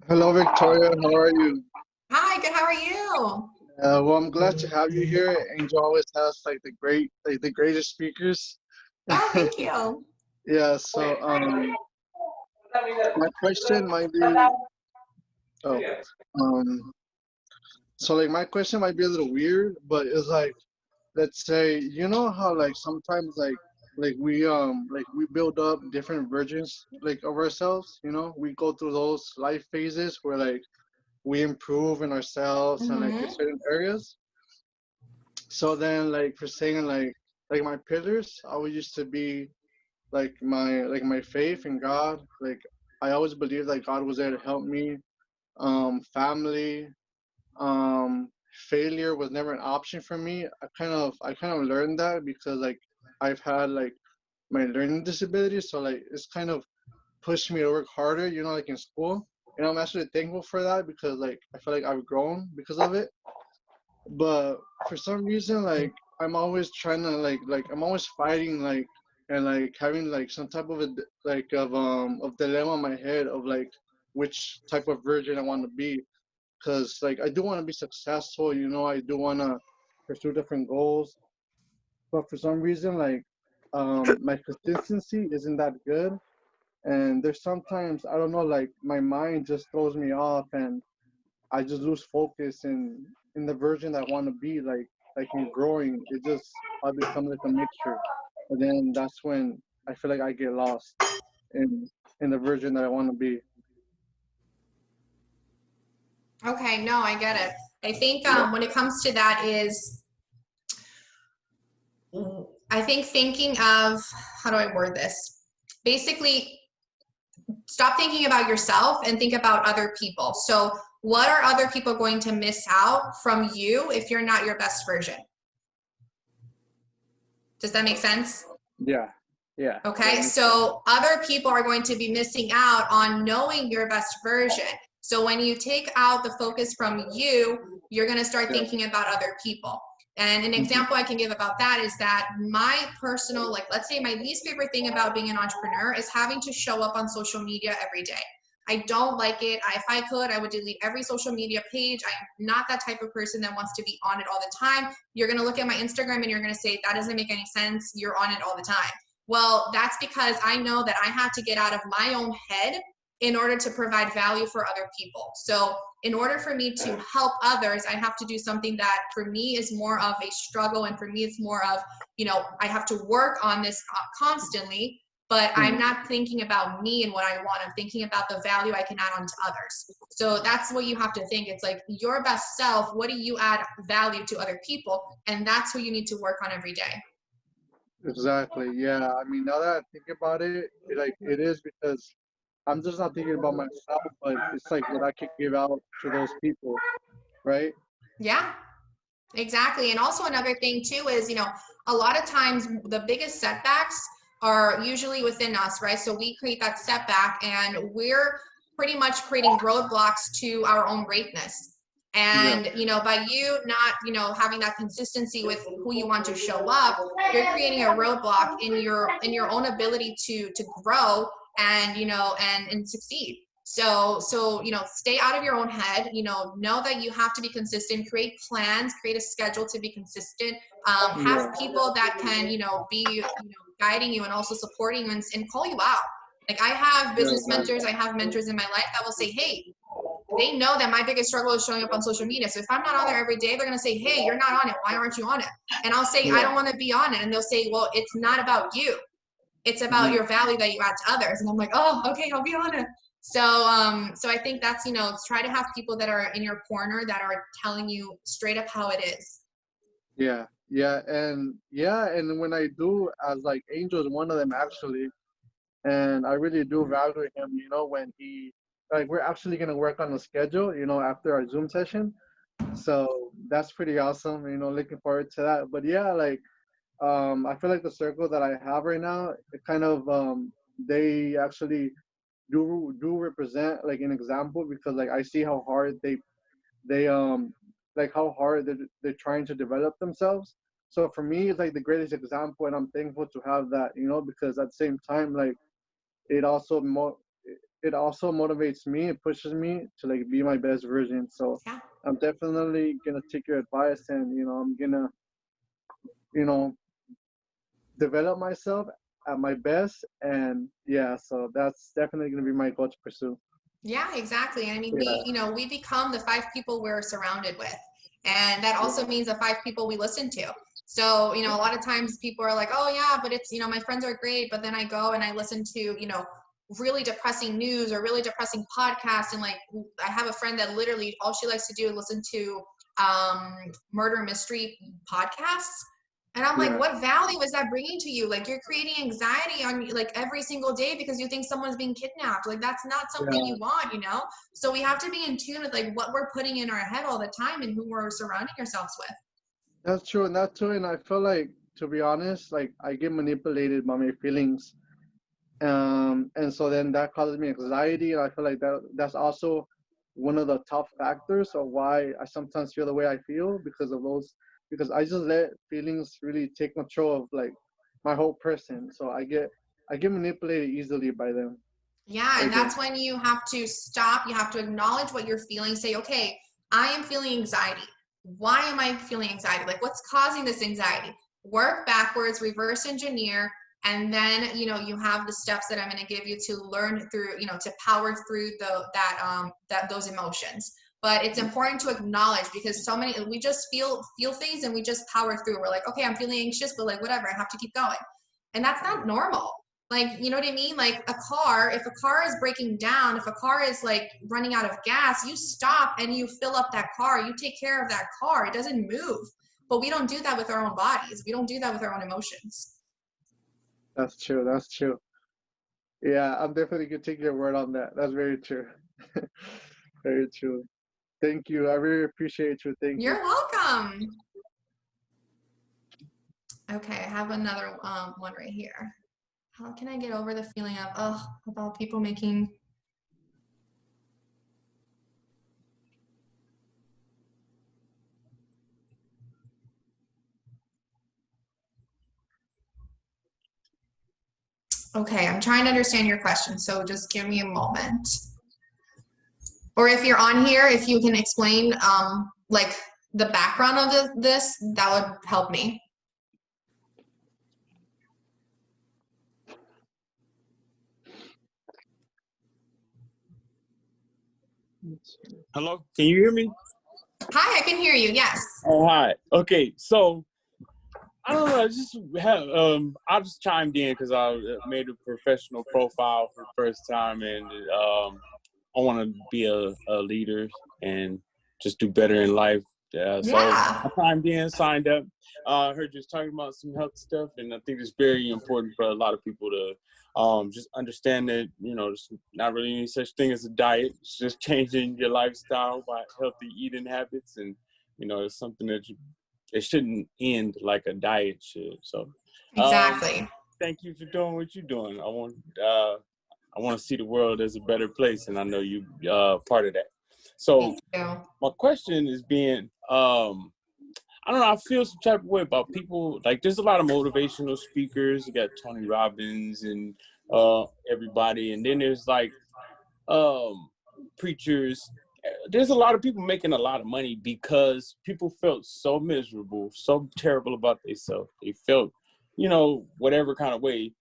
Hello, Victoria. How are you? Hi, good. How are you? Well, I'm glad to have you here. Angel always has like the greatest speakers. Oh, thank you. Yeah. So my question might be so like my question might be a little weird, but it's like, let's say, you know how like sometimes like we build up different versions like of ourselves. You know, we go through those life phases where like we improve in ourselves and like in certain areas. So then like for saying like my pillars always used to be like my faith in God. Like I always believed that God was there to help me. Family, failure was never an option for me. I kind of learned that because like I've had like my learning disabilities, so like it's kind of pushed me to work harder, you know, like in school. And I'm actually thankful for that because like I feel like I've grown because of it. But for some reason, like I'm always trying to like I'm always fighting like and like having like some type of a of dilemma in my head of like which type of virgin I want to be, because like I do want to be successful, you know, I do want to pursue different goals, but for some reason like my consistency isn't that good, and there's sometimes I don't know, like my mind just throws me off and I just lose focus in the version that I want to be. Like in growing, it just I become like a mixture, and then that's when I feel like I get lost in the version that I want to be. Okay, no, I get it. I think when it comes to that is, I think thinking of, how do I word this? Basically, stop thinking about yourself and think about other people. So what are other people going to miss out from you if you're not your best version? Does that make sense? Yeah. Yeah. Okay, so other people are going to be missing out on knowing your best version. So when you take out the focus from you, you're going to start thinking about other people. And an example I can give about that is that my personal, like, let's say my least favorite thing about being an entrepreneur is having to show up on social media every day. I don't like it. If I could, I would delete every social media page. I'm not that type of person that wants to be on it all the time. You're going to look at my Instagram and you're going to say, that doesn't make any sense. You're on it all the time. Well, that's because I know that I have to get out of my own head in order to provide value for other people. So in order for me to help others, I have to do something that for me is more of a struggle. And for me, it's more of, you know, I have to work on this constantly, but I'm not thinking about me and what I want. I'm thinking about the value I can add on to others. So that's what you have to think. It's like your best self, what do you add value to other people? And that's what you need to work on every day. Exactly. Yeah. I mean, now that I think about it, like it is because I'm just not thinking about myself, but it's like what I can give out to those people, right? Yeah. Exactly. And also another thing too is, a lot of times the biggest setbacks are usually within us, right? So we create that setback and we're pretty much creating roadblocks to our own greatness. Yeah. And, by you not, having that consistency with who you want to show up, you're creating a roadblock in your own ability to grow and, and succeed. So, stay out of your own head, know that you have to be consistent, create plans, create a schedule to be consistent, have Yeah. people that can, be, guiding you and also supporting you and call you out. Like I have Yeah. business Exactly. mentors, I have mentors in my life that will say, hey, they know that my biggest struggle is showing up on social media. So if I'm not on there every day, they're going to say, hey, you're not on it. Why aren't you on it? And I'll say, I Yeah. don't want to be on it. And they'll say, well, it's not about you. It's about Mhm. your value that you add to others. And I'm like, oh, okay, I'll be on it. So I think that's, try to have people that are in your corner that are telling you straight up how it is. Yeah. And when I do, as like Angel is one of them actually, and I really do value him. When he like we're actually gonna work on the schedule. After our Zoom session. So that's pretty awesome. Looking forward to that. But yeah, like I feel like the circle that I have right now, it kind of they actually do represent like an example because like I see how hard they like how hard they're trying to develop themselves. So for me, it's like the greatest example, and I'm thankful to have that. Because at the same time, like it also it also motivates me. It pushes me to like be my best version. So Yeah. I'm definitely gonna take your advice, and I'm gonna you know develop myself at my best. And yeah, so that's definitely gonna be my goal to pursue. Yeah, exactly. And I mean, Yeah. we become the 5 people we're surrounded with. And that also means the 5 people we listen to. So, a lot of times people are like, oh yeah, but it's, my friends are great. But then I go and I listen to, really depressing news or really depressing podcasts. And like, I have a friend that literally all she likes to do is listen to murder mystery podcasts. And I'm like, Yeah. what value is that bringing to you? Like, you're creating anxiety on like every single day because you think someone's being kidnapped. Like, that's not something Yeah. you want. So we have to be in tune with like what we're putting in our head all the time and who we're surrounding ourselves with. That's true, and that's true. And I feel like, to be honest, like I get manipulated by my feelings. And so then that causes me anxiety, and I feel like that's also one of the top factors of why I sometimes feel the way I feel, because I just let feelings really take control of like my whole person. So I get manipulated easily by them. Yeah, I and do. that's when you have to stop. You have to acknowledge what you're feeling. Say, okay, I am feeling anxiety. Why am I feeling anxiety? Like, what's causing this anxiety? Work backwards, reverse engineer, and then you have the steps that I'm going to give you to learn through, to power through those emotions. But it's important to acknowledge because so many we just feel things and we just power through. We're like, okay, I'm feeling anxious, but like whatever, I have to keep going, and that's not normal. Like, you know what I mean? Like if a car is breaking down, if a car is like running out of gas, you stop and you fill up that car. You take care of that car. It doesn't move. But we don't do that with our own bodies. We don't do that with our own emotions. That's true. That's true. Yeah, I'm definitely gonna take your word on that. That's very true. Very true. Thank you. I really appreciate you. Thank you. You're welcome. Okay, I have another one right here. How can I get over the feeling of, about people making Okay, I'm trying to understand your question, so just give me a moment. Or if you're on here, if you can explain like the background of this, that would help me. Hello, can you hear me? Hi, I can hear you. Yes. Oh, hi. Okay, so I don't know. I just chimed in because I made a professional profile for the first time, and I want to be a leader and just do better in life. So Yeah. I chimed in, signed up. I heard you was talking about some health stuff, and I think it's very important for a lot of people to just understand that there's not really any such thing as a diet. It's just changing your lifestyle by healthy eating habits and You know, it's something that it shouldn't end like a diet should. So Exactly. thank you for doing what you're doing. I want to see the world as a better place, and I know you part of that. So Thank you. my question is being, I don't know, I feel some type of way about people, like there's a lot of motivational speakers. You got Tony Robbins and everybody, and then there's like preachers. There's a lot of people making a lot of money because people felt so miserable, so terrible about themselves. They felt, you know, whatever kind of way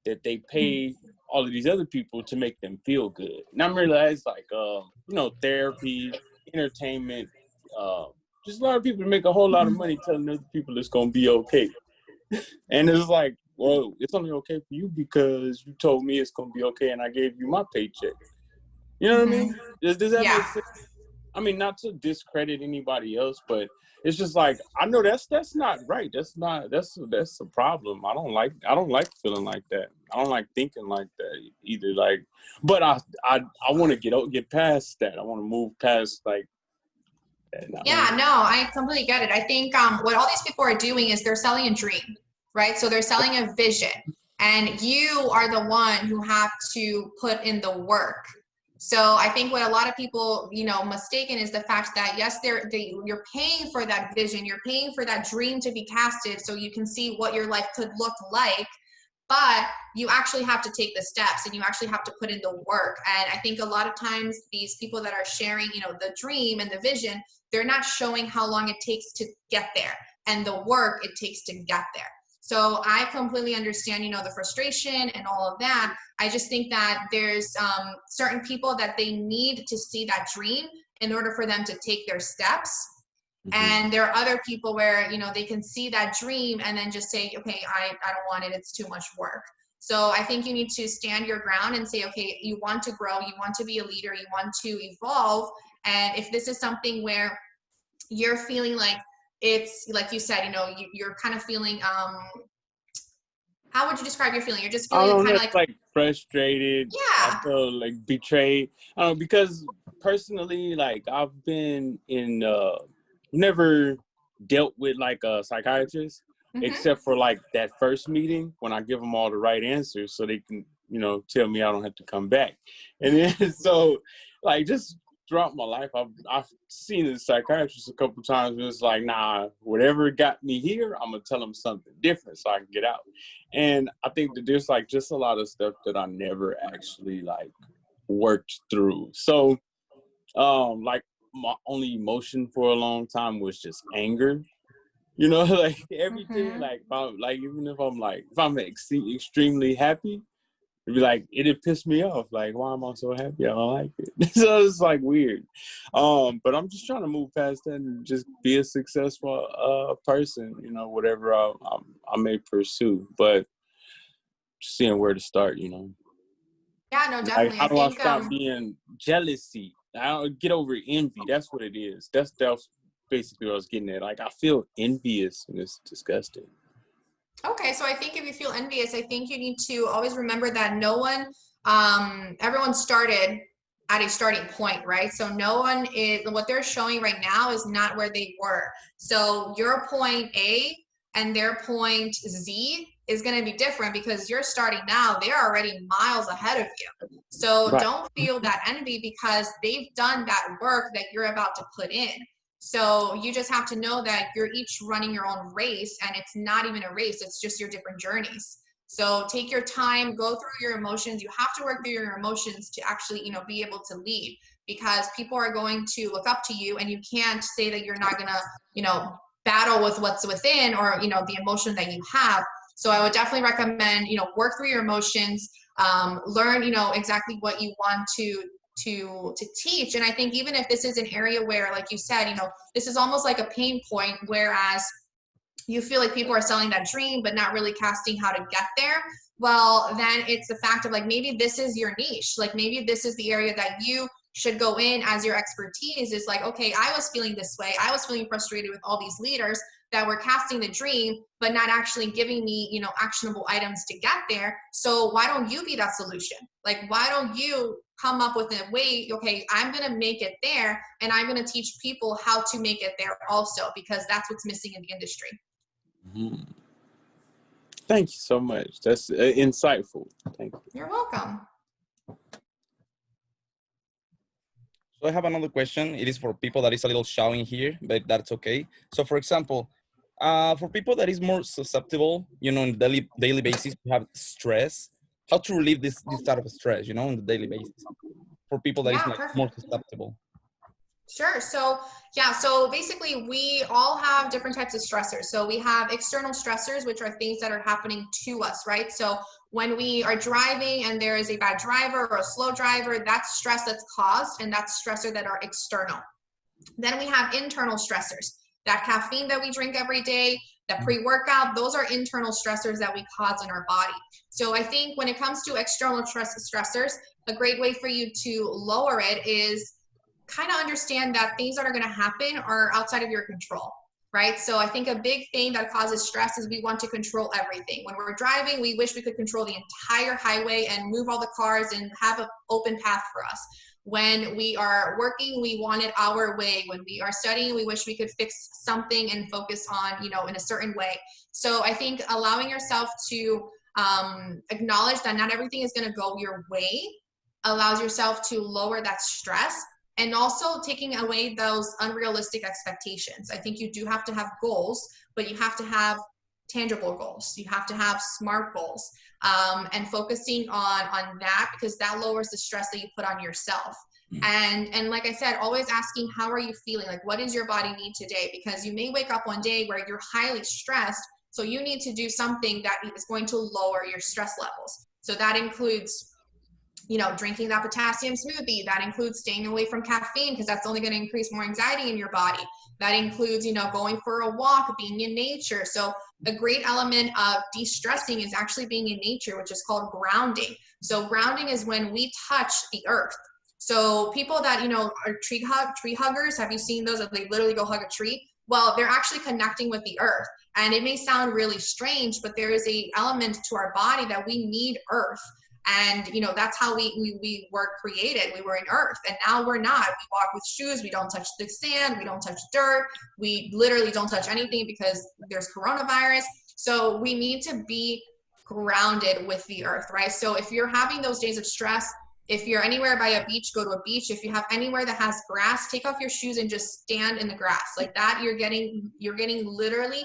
that they pay all of these other people to make them feel good. And I realize like, you know, therapy, entertainment, just a lot of people make a whole lot of money telling other people it's going to be okay. And it's like, well, it's only okay for you because you told me it's going to be okay and I gave you my paycheck. You know what I mean? Does that make sense? I mean, not to discredit anybody else, but it's just like, I know that's not right. That's a problem. I don't like feeling like that. I don't like thinking like that either. Like, but I want to get past that. I want to move past like that. Yeah, no, I completely get it. I think what all these people are doing is they're selling a dream, right? So they're selling a vision, and you are the one who have to put in the work. So I think what a lot of people, you know, mistaken is the fact that yes, you're paying for that vision, you're paying for that dream to be casted so you can see what your life could look like, but you actually have to take the steps and you actually have to put in the work. And I think a lot of times these people that are sharing, you know, the dream and the vision, they're not showing how long it takes to get there and the work it takes to get there. So I completely understand, you know, the frustration and all of that. I just think that there's certain people that they need to see that dream in order for them to take their steps. And there are other people where, you know, they can see that dream and then just say, okay, I don't want it. It's too much work. So I think you need to stand your ground and say, okay, you want to grow, you want to be a leader, you want to evolve. And if this is something where you're feeling like it's, like you said, you know, you're kind of feeling, how would you describe your feeling? You're just feeling kind of like frustrated. Yeah. I feel like betrayed. Because personally, like I've been in, never dealt with like a psychiatrist, except for like that first meeting when I give them all the right answers so they can, you know, tell me I don't have to come back. And then so like just throughout my life, I've seen a psychiatrist a couple times and it's like, nah, whatever got me here, I'm gonna tell them something different so I can get out. And I think that there's like just a lot of stuff that I never actually like worked through. So like my only emotion for a long time was just anger. You know, like everything, like even if I'm extremely happy, it'd be like, it'd piss me off. Like, why am I so happy? I don't like it. So it's like weird. But I'm just trying to move past that and just be a successful person, you know, whatever I may pursue, but seeing where to start, you know. Yeah, no, definitely. Like, how do I stop being jealousy? I don't get over envy. That's what it is. That's basically what I was getting at. Like, I feel envious and it's disgusting. Okay, so I think if you feel envious, I think you need to always remember that no one, everyone started at a starting point, right? So no one is, what they're showing right now is not where they were. So your point A and their point Z is going to be different because you're starting now. They're already miles ahead of you. So don't feel that envy because they've done that work that you're about to put in. So you just have to know that you're each running your own race and it's not even a race. It's just your different journeys. So take your time, go through your emotions. You have to work through your emotions to actually, you know, be able to lead because people are going to look up to you and you can't say that you're not going to, you know, battle with what's within or, you know, the emotion that you have. So I would definitely recommend, you know, work through your emotions, learn, you know, exactly what you want to teach. And I think even if this is an area where, like you said, you know, this is almost like a pain point, whereas you feel like people are selling that dream but not really casting how to get there, well, then it's the fact of like, maybe this is your niche. Like maybe this is the area that you should go in as your expertise is like, okay, I was feeling this way. I was feeling frustrated with all these leaders that were casting the dream, but not actually giving me, you know, actionable items to get there. So why don't you be that solution? Like, why don't you come up with a way, okay, I'm going to make it there, and I'm going to teach people how to make it there also, because that's what's missing in the industry. Mhm. Thank you so much. That's insightful. Thank you. You're welcome. So I have another question. It is for people that is a little shy in here, but that's okay. So for example, for people that is more susceptible, you know, on the daily basis to have stress, how to relieve this type of stress, you know, on the daily basis for people that is Yeah, like perfect. more susceptible. Sure. So yeah, so basically we all have different types of stressors. So we have external stressors, which are things that are happening to us, right? So when we are driving and there is a bad driver or a slow driver, that's stress that's caused, and that's stressor that are external. Then we have internal stressors. That caffeine that we drink every day, that pre-workout, those are internal stressors that we cause in our body. So I think when it comes to external stressors, a great way for you to lower it is kind of understand that things that are going to happen are outside of your control, right? So I think a big thing that causes stress is we want to control everything. When we're driving, we wish we could control the entire highway and move all the cars and have an open path for us. When we are working, we want it our way. When we are studying, we wish we could fix something and focus on, you know, in a certain way. So I think allowing yourself to acknowledge that not everything is going to go your way allows yourself to lower that stress, and also taking away those unrealistic expectations. I think you do have to have goals, but you have to have tangible goals. You have to have SMART goals, and focusing on that, because that lowers the stress that you put on yourself. And like I said, always asking, how are you feeling? Like, what does your body need today? Because you may wake up one day where you're highly stressed, so you need to do something that is going to lower your stress levels. So that includes, you know, drinking that potassium smoothie. That includes staying away from caffeine, because that's only going to increase more anxiety in your body. That includes, you know, going for a walk, being in nature. So a great element of de-stressing is actually being in nature, which is called grounding. So grounding is when we touch the earth. So people that, you know, are tree huggers, have you seen those? That they literally go hug a tree? Well, they're actually connecting with the earth. And it may sound really strange, but there is a element to our body that we need earth. And, you know, that's how we were created. We were in earth, and now we're not. We walk with shoes. We don't touch the sand. We don't touch dirt. We literally don't touch anything because there's coronavirus. So we need to be grounded with the earth, right? So if you're having those days of stress, if you're anywhere by a beach, go to a beach. If you have anywhere that has grass, take off your shoes and just stand in the grass. Like that, you're getting literally,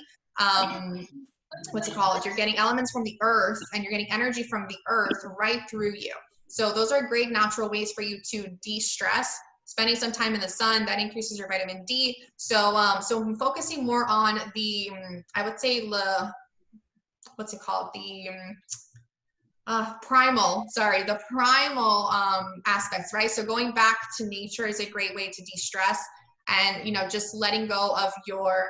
what's it called? You're getting elements from the earth, and you're getting energy from the earth right through you. So those are great natural ways for you to de-stress. Spending some time in the sun, that increases your vitamin D. So I'm focusing more on the, I would say what's it called? The primal aspects, right? So going back to nature is a great way to de-stress, and, you know, just letting go of your,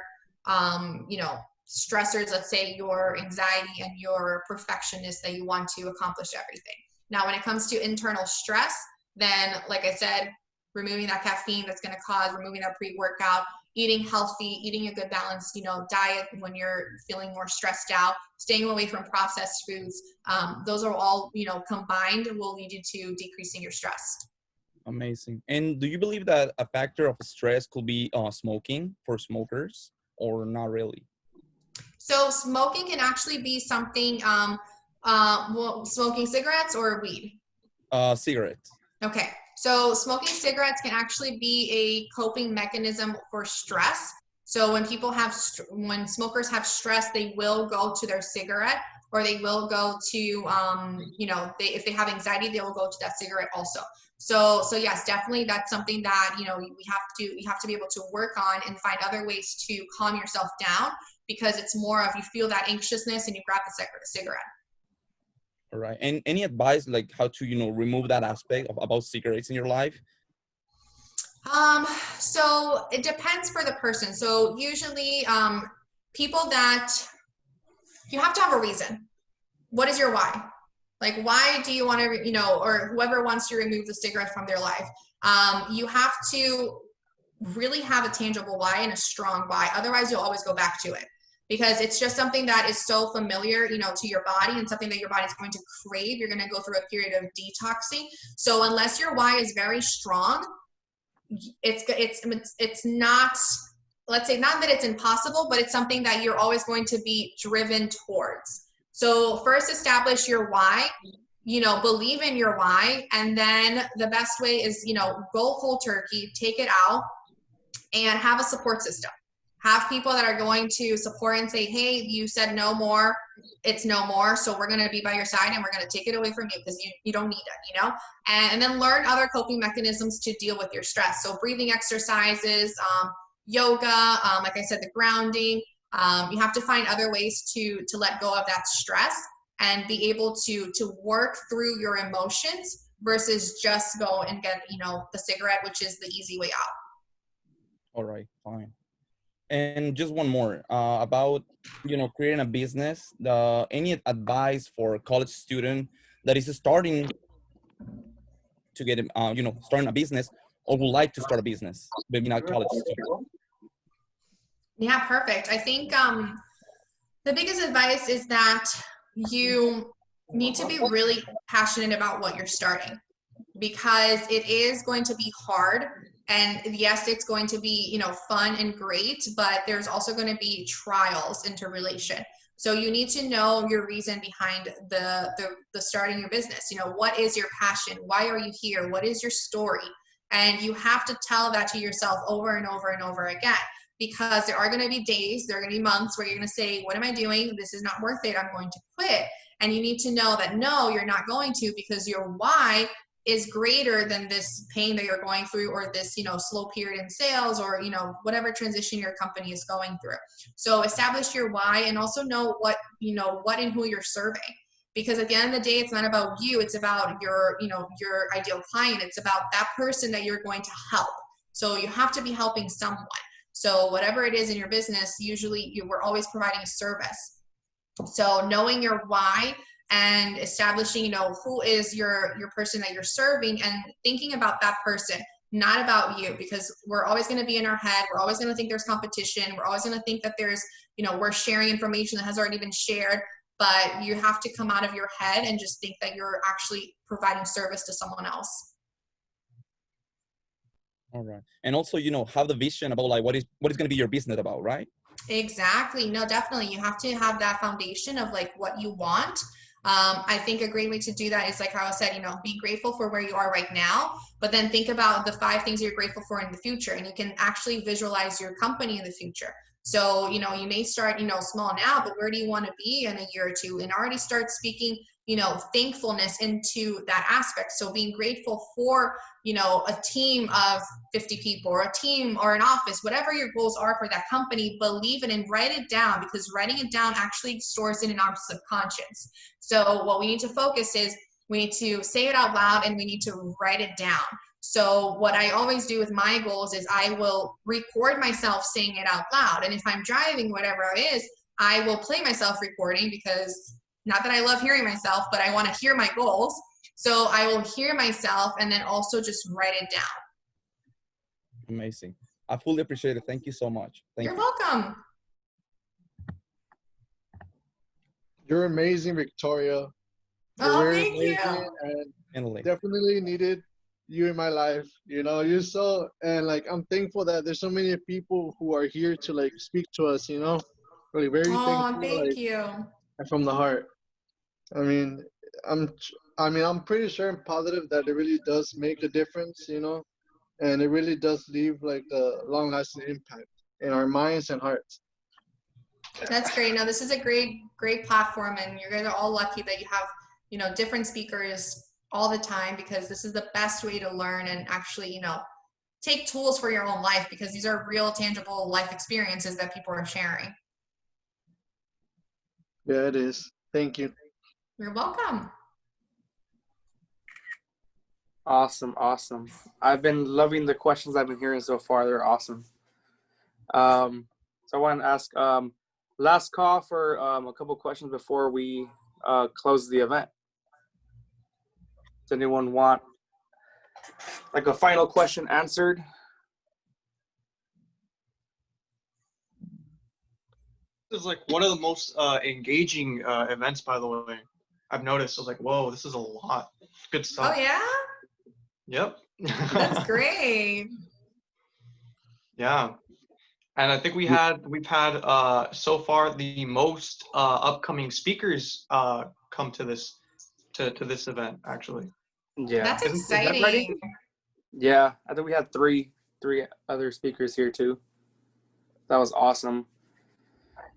you know, stressors, let's say your anxiety and your perfectionist that you want to accomplish everything. Now, when it comes to internal stress, then, like I said, removing that caffeine that's going to cause, removing that pre-workout, eating healthy, eating a good balanced, you know, diet when you're feeling more stressed out, staying away from processed foods. Those are all, you know, combined will lead you to decreasing your stress. Amazing. And do you believe that a factor of stress could be smoking for smokers, or not really? So smoking can actually be something, well, smoking cigarettes or weed? Cigarettes. Okay, so smoking cigarettes can actually be a coping mechanism for stress. So when smokers have stress, they will go to their cigarette, or they will go to, you know, if they have anxiety, they will go to that cigarette also. So yes, definitely that's something that, you know, we have to be able to work on and find other ways to calm yourself down, because it's more of, you feel that anxiousness and you grab the cigarette. All right. And any advice, like how to, you know, remove that aspect about cigarettes in your life? So it depends for the person. So usually, people that, you have to have a reason. What is your why? Like, why do you want to, you know, or whoever wants to remove the cigarette from their life? You have to really have a tangible why and a strong why. Otherwise, you'll always go back to it because it's just something that is so familiar, to your body and something that your body's going to crave. You're going to go through a period of detoxing. So unless your why is very strong, it's not, let's say, not that it's impossible, but it's something that you're always going to be driven towards. So first establish your why, believe in your why. And then the best way is, go full turkey, take it out and have a support system. Have people that are going to support and say, hey, you said no more, it's no more. So we're going to be by your side and we're going to take it away from you because you don't need it, and then learn other coping mechanisms to deal with your stress. So breathing exercises, yoga, like I said, the grounding. You have to find other ways to let go of that stress and be able to work through your emotions versus just go and get, the cigarette, which is the easy way out. All right, fine. And just one more about creating a business. Any advice for a college student that is starting to get starting a business or would like to start a business, maybe not college student? Yeah, perfect. I think the biggest advice is that you need to be really passionate about what you're starting because it is going to be hard. And yes, it's going to be, fun and great, but there's also going to be trials into relation. So you need to know your reason behind the starting your business. What is your passion? Why are you here? What is your story? And you have to tell that to yourself over and over and over again, because there are going to be days, there are going to be months where you're going to say, what am I doing? This is not worth it. I'm going to quit. And you need to know that, no, you're not going to, because your why is greater than this pain that you're going through or this, slow period in sales or, whatever transition your company is going through. So establish your why and also know what and who you're serving. Because at the end of the day, it's not about you, it's about your ideal client. It's about that person that you're going to help. So you have to be helping someone. So whatever it is in your business, usually we're always providing a service. So knowing your why and establishing, who is your person that you're serving and thinking about that person, not about you, because we're always going to be in our head. We're always going to think there's competition. We're always going to think that there's, we're sharing information that has already been shared, but you have to come out of your head and just think that you're actually providing service to someone else. All right. And also, have the vision about like what is going to be your business about, right? Exactly. No, definitely. You have to have that foundation of like what you want. I think a great way to do that is like how I said, be grateful for where you are right now, but then think about the 5 things you're grateful for in the future, and you can actually visualize your company in the future. So, you may start, small now, but where do you want to be in a year or two, and already start speaking, thankfulness into that aspect. So being grateful for, a team of 50 people or a team or an office, whatever your goals are for that company, believe it and write it down, because writing it down actually stores it in our subconscious. So what we need to focus is we need to say it out loud and we need to write it down. So what I always do with my goals is I will record myself saying it out loud. And if I'm driving, whatever it is, I will play myself recording, because not that I love hearing myself, but I want to hear my goals. So I will hear myself and then also just write it down. Amazing. I fully appreciate it. Thank you so much. You're welcome. You're amazing, Victoria. Oh, thank you. And definitely needed you in my life. You're so, and like, I'm thankful that there's so many people who are here to like speak to us, really very thankful. Thank you. And from the heart. I'm pretty sure and positive that it really does make a difference, and it really does leave like a long lasting impact in our minds and hearts. That's great. No, this is a great platform, and you guys are all lucky that you have, different speakers all the time, because this is the best way to learn and actually, take tools for your own life, because these are real, tangible life experiences that people are sharing. Yeah, it is. Thank you. You're welcome. Awesome. I've been loving the questions I've been hearing so far. They're awesome. So I want to ask, last call for a couple questions before we close the event. Does anyone want like a final question answered. This is like one of the most engaging events, by the way. I've noticed. I was like, whoa, this is a lot. Good stuff. Oh yeah, Yep. that's great. Yeah. And I think we've had so far the most upcoming speakers come to this this event actually. Yeah. That's Is that right? exciting. Yeah, I think we had three other speakers here too. That was awesome.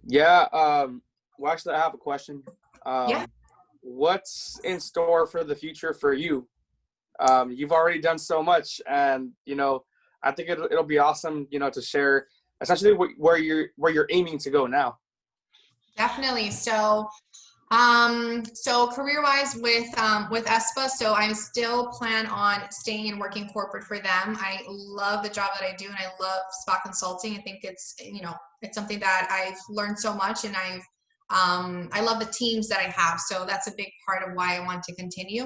Yeah, well, actually, I have a question. Yeah. What's in store for the future for you? You've already done so much, and I think it'll be awesome, to share essentially where you're aiming to go now. Definitely. So career-wise with ESPA, so I still plan on staying and working corporate for them. I love the job that I do, and I love spot consulting. I think it's it's something that I've learned so much, and I love the teams that I have. So that's a big part of why I want to continue.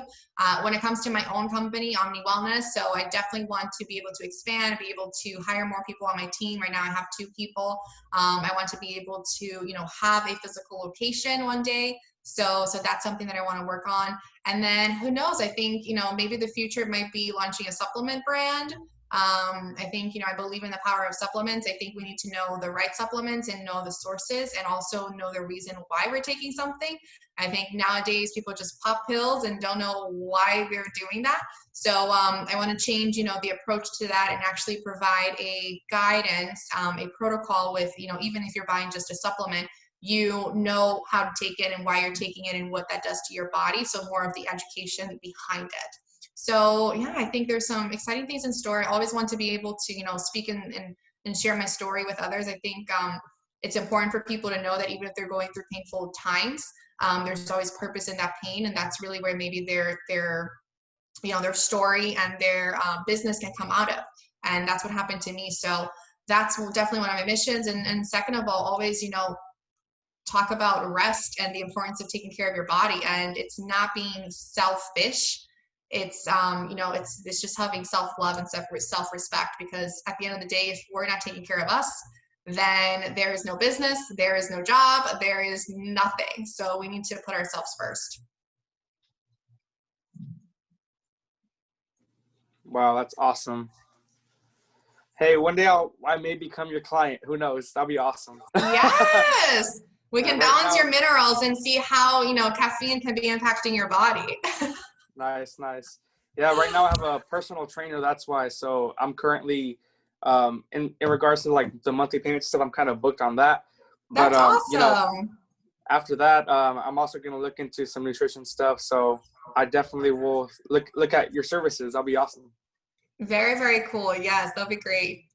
When it comes to my own company, Omni Wellness, so I definitely want to be able to expand, be able to hire more people on my team. Right now I have 2 people. I want to be able to, have a physical location one day. So that's something that I want to work on. And then who knows, I think, maybe the future might be launching a supplement brand. I think, I believe in the power of supplements. I think we need to know the right supplements and know the sources, and also know the reason why we're taking something. I think nowadays people just pop pills and don't know why they're doing that. So I want to change, the approach to that, and actually provide a guidance, a protocol with, even if you're buying just a supplement, you know how to take it and why you're taking it and what that does to your body. So more of the education behind it. So yeah, I think there's some exciting things in store. I always want to be able to, speak and share my story with others. I think it's important for people to know that even if they're going through painful times, there's always purpose in that pain, and that's really where maybe their story and their business can come out of. And that's what happened to me. So that's definitely one of my missions. And second of all, always, talk about rest and the importance of taking care of your body. And it's not being selfish. It's it's just having self-love and self-respect, because at the end of the day, if we're not taking care of us, then there is no business, there is no job, there is nothing. So we need to put ourselves first. Wow, that's awesome. Hey, one day I may become your client. Who knows? That'll be awesome. Yes. We can balance your now, minerals and see how, caffeine can be impacting your body. Nice. Yeah, right now I have a personal trainer. That's why. So I'm currently, in regards to like the monthly payment stuff, I'm kind of booked on that. That's But, awesome. After that, I'm also going to look into some nutrition stuff. So I definitely will look at your services. That'll be awesome. Very, very cool. Yes, that'll be great.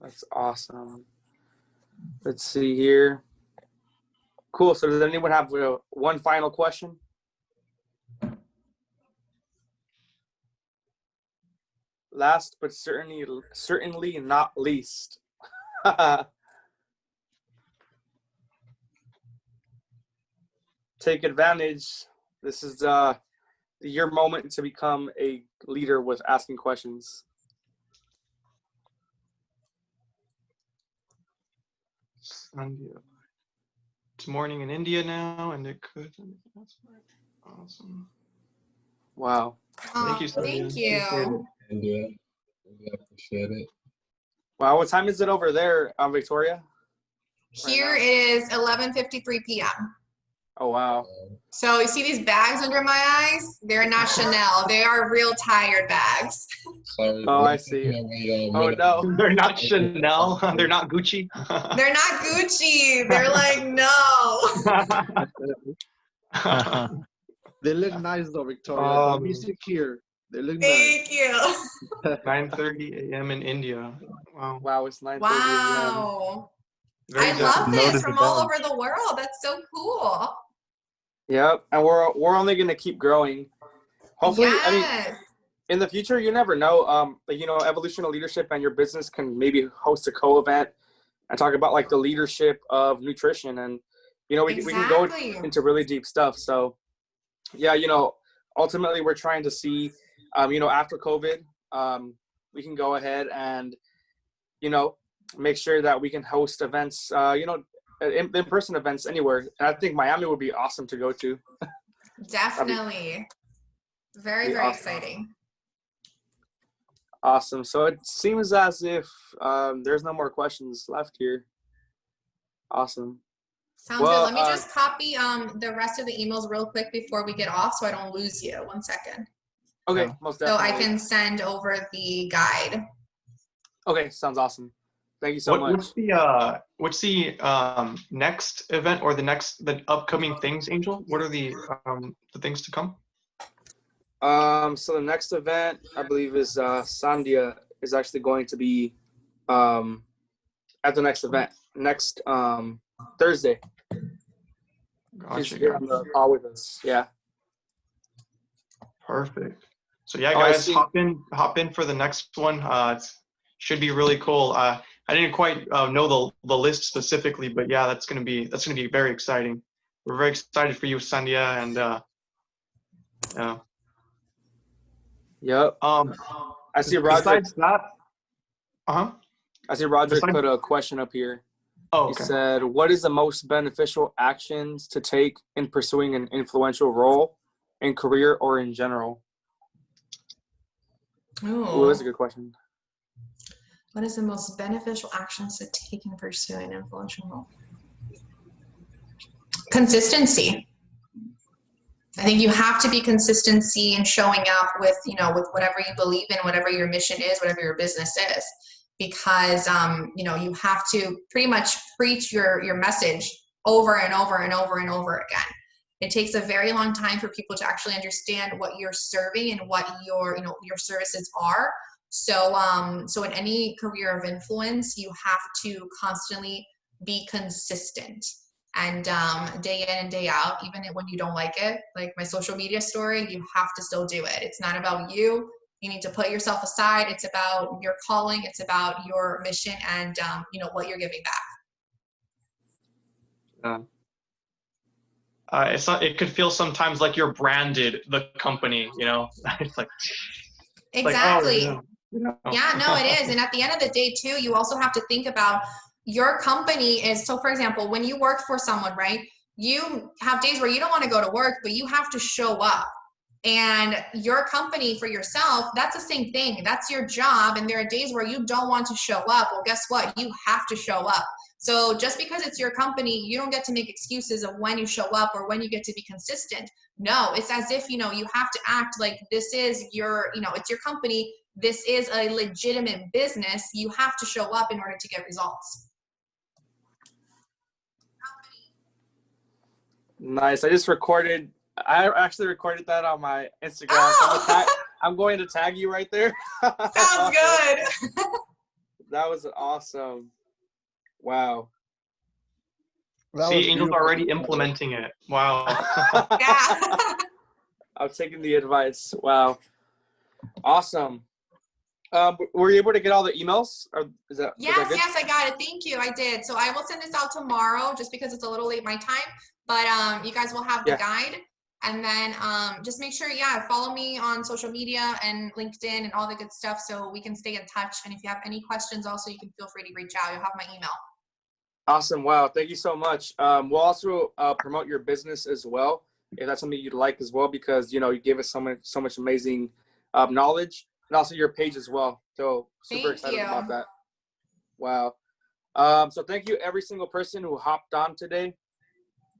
That's awesome. Let's see here. Cool. So does anyone have one final question? Last but certainly not least. Take advantage. This is your moment to become a leader with asking questions. India. It's morning in India now, and it could. That's awesome. Wow. Thank you, Sylvia. Thank you. India. I appreciate it. Wow. What time is it over there, Victoria? Here it is 11:53 p.m. Oh, wow. So you see these bags under my eyes? They're not Chanel. They are real tired bags. Sorry. Oh, I see. Oh, no. They're not Chanel. They're not Gucci. They're not Gucci. They're like, no. They look nice though, Victoria. Don't be secure. They look Thank you. 9:30 a.m. in India. Wow. Wow, it's 9:30 a.m. Wow. Very I love different. this from all over the world. That's so cool. Yep, and we're only gonna keep growing. Hopefully, Yes. I mean, in the future, you never know. Evolution of Leadership and your business can maybe host a co-event and talk about like the leadership of nutrition, and we can go Exactly. into really deep stuff. So, yeah, ultimately we're trying to see, after COVID, we can go ahead and, make sure that we can host events, in-person events anywhere. And I think Miami would be awesome to go to. Definitely. Very, very exciting. Awesome. So it seems as if there's no more questions left here. Awesome. Sounds good. Let me just copy the rest of the emails real quick before we get off so I don't lose you. 1 second. Okay, most definitely. So I can send over the guide. Okay, sounds awesome. Thank you so much. What's the next event or the upcoming things, Angel? What are the things to come? So the next event, I believe, is Sandia is actually going to be at the next event next Thursday. She's here on the call with us. Yeah. Perfect. So yeah, guys, hop in for the next one. It should be really cool. I didn't quite know the list specifically, but yeah, that's gonna be very exciting. We're very excited for you, Sandia, and yeah. Yep. I see Roger. Besides that, I see Roger put a question up here. Oh, okay. He said, "What is the most beneficial actions to take in pursuing an influential role in career or in general?" Ooh, that's a good question. What is the most beneficial actions to take in pursuing an influential role? Consistency. I think you have to be consistency in showing up with whatever you believe in, whatever your mission is, whatever your business is, because you have to pretty much preach your message over and over and over and over again. It takes a very long time for people to actually understand what you're serving and what your services are. So in any career of influence, you have to constantly be consistent. And day in and day out, even when you don't like it, like my social media story, you have to still do it. It's not about you. You need to put yourself aside. It's about your calling. It's about your mission and, what you're giving back. It could feel sometimes like you're branded the company, it's like. Exactly. Like, oh, yeah, no, it is. And at the end of the day too, you also have to think about your company is, so for example, when you work for someone, right, you have days where you don't want to go to work, but you have to show up. And your company for yourself, that's the same thing. That's your job. And there are days where you don't want to show up. Well, guess what? You have to show up. So just because it's your company, you don't get to make excuses of when you show up or when you get to be consistent. No, it's as if, you have to act like this is your, it's your company. This is a legitimate business. You have to show up in order to get results. Nice. I actually recorded that on my Instagram. Oh! So I'm going to tag you right there. Sounds good. That was awesome. Wow. See, Angel's already implementing it. Wow. Yeah. I'm taking the advice. Wow. Awesome. Were you able to get all the emails? Or Yes, I got it. Thank you. I did. So I will send this out tomorrow just because it's a little late my time. But you guys will have the guide. And then just make sure, follow me on social media and LinkedIn and all the good stuff so we can stay in touch. And if you have any questions also, you can feel free to reach out. You'll have my email. Awesome. Wow. Thank you so much. We'll also promote your business as well, if that's something you'd like as well, because, you gave us so much amazing knowledge, and also your page as well. So super excited about that. Wow. So thank you every single person who hopped on today.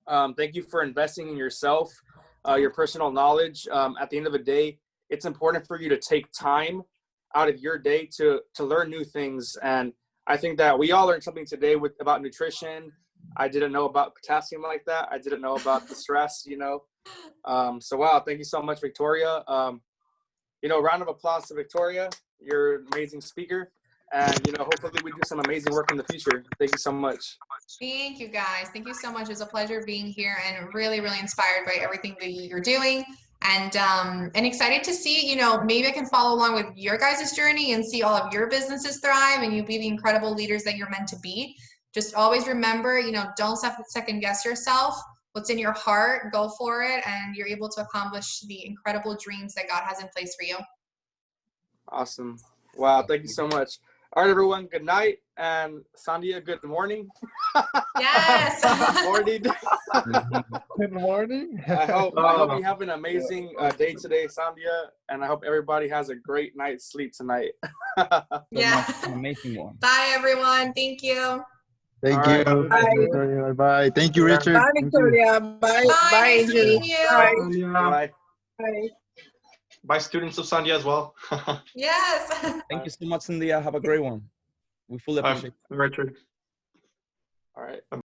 Thank you for investing in yourself, your personal knowledge. At the end of the day, it's important for you to take time out of your day to learn new things. And I think that we all learned something today about nutrition. I didn't know about potassium like that. I didn't know about the stress, So wow, thank you so much, Victoria. Round of applause to Victoria. You're an amazing speaker. And, hopefully we do some amazing work in the future. Thank you so much. Thank you, guys. Thank you so much. It's a pleasure being here and really, really inspired by everything that you're doing. And excited to see, maybe I can follow along with your guys' journey and see all of your businesses thrive and you be the incredible leaders that you're meant to be. Just always remember, don't second guess yourself. what's in your heart, go for it, and you're able to accomplish the incredible dreams that God has in place for you. Awesome. Wow, thank you so much. All right, everyone, good night. And Sandia, good morning. Yes. Morning. Good morning. I hope you have an amazing day today, Sandia, and I hope everybody has a great night's sleep tonight. Yeah. An amazing one. Bye, everyone. Thank you. Thank All you. right. Thank you, Victoria. Bye. Thank you, Richard. Bye, Thank you. Victoria. Bye. Bye. Bye, Nice Angel. meeting you. Bye. Bye. Bye. By students of Sandia as well. Yes. Thank you so much, Cynthia. Have a great one. We fully appreciate it. Richard. All right. Bye.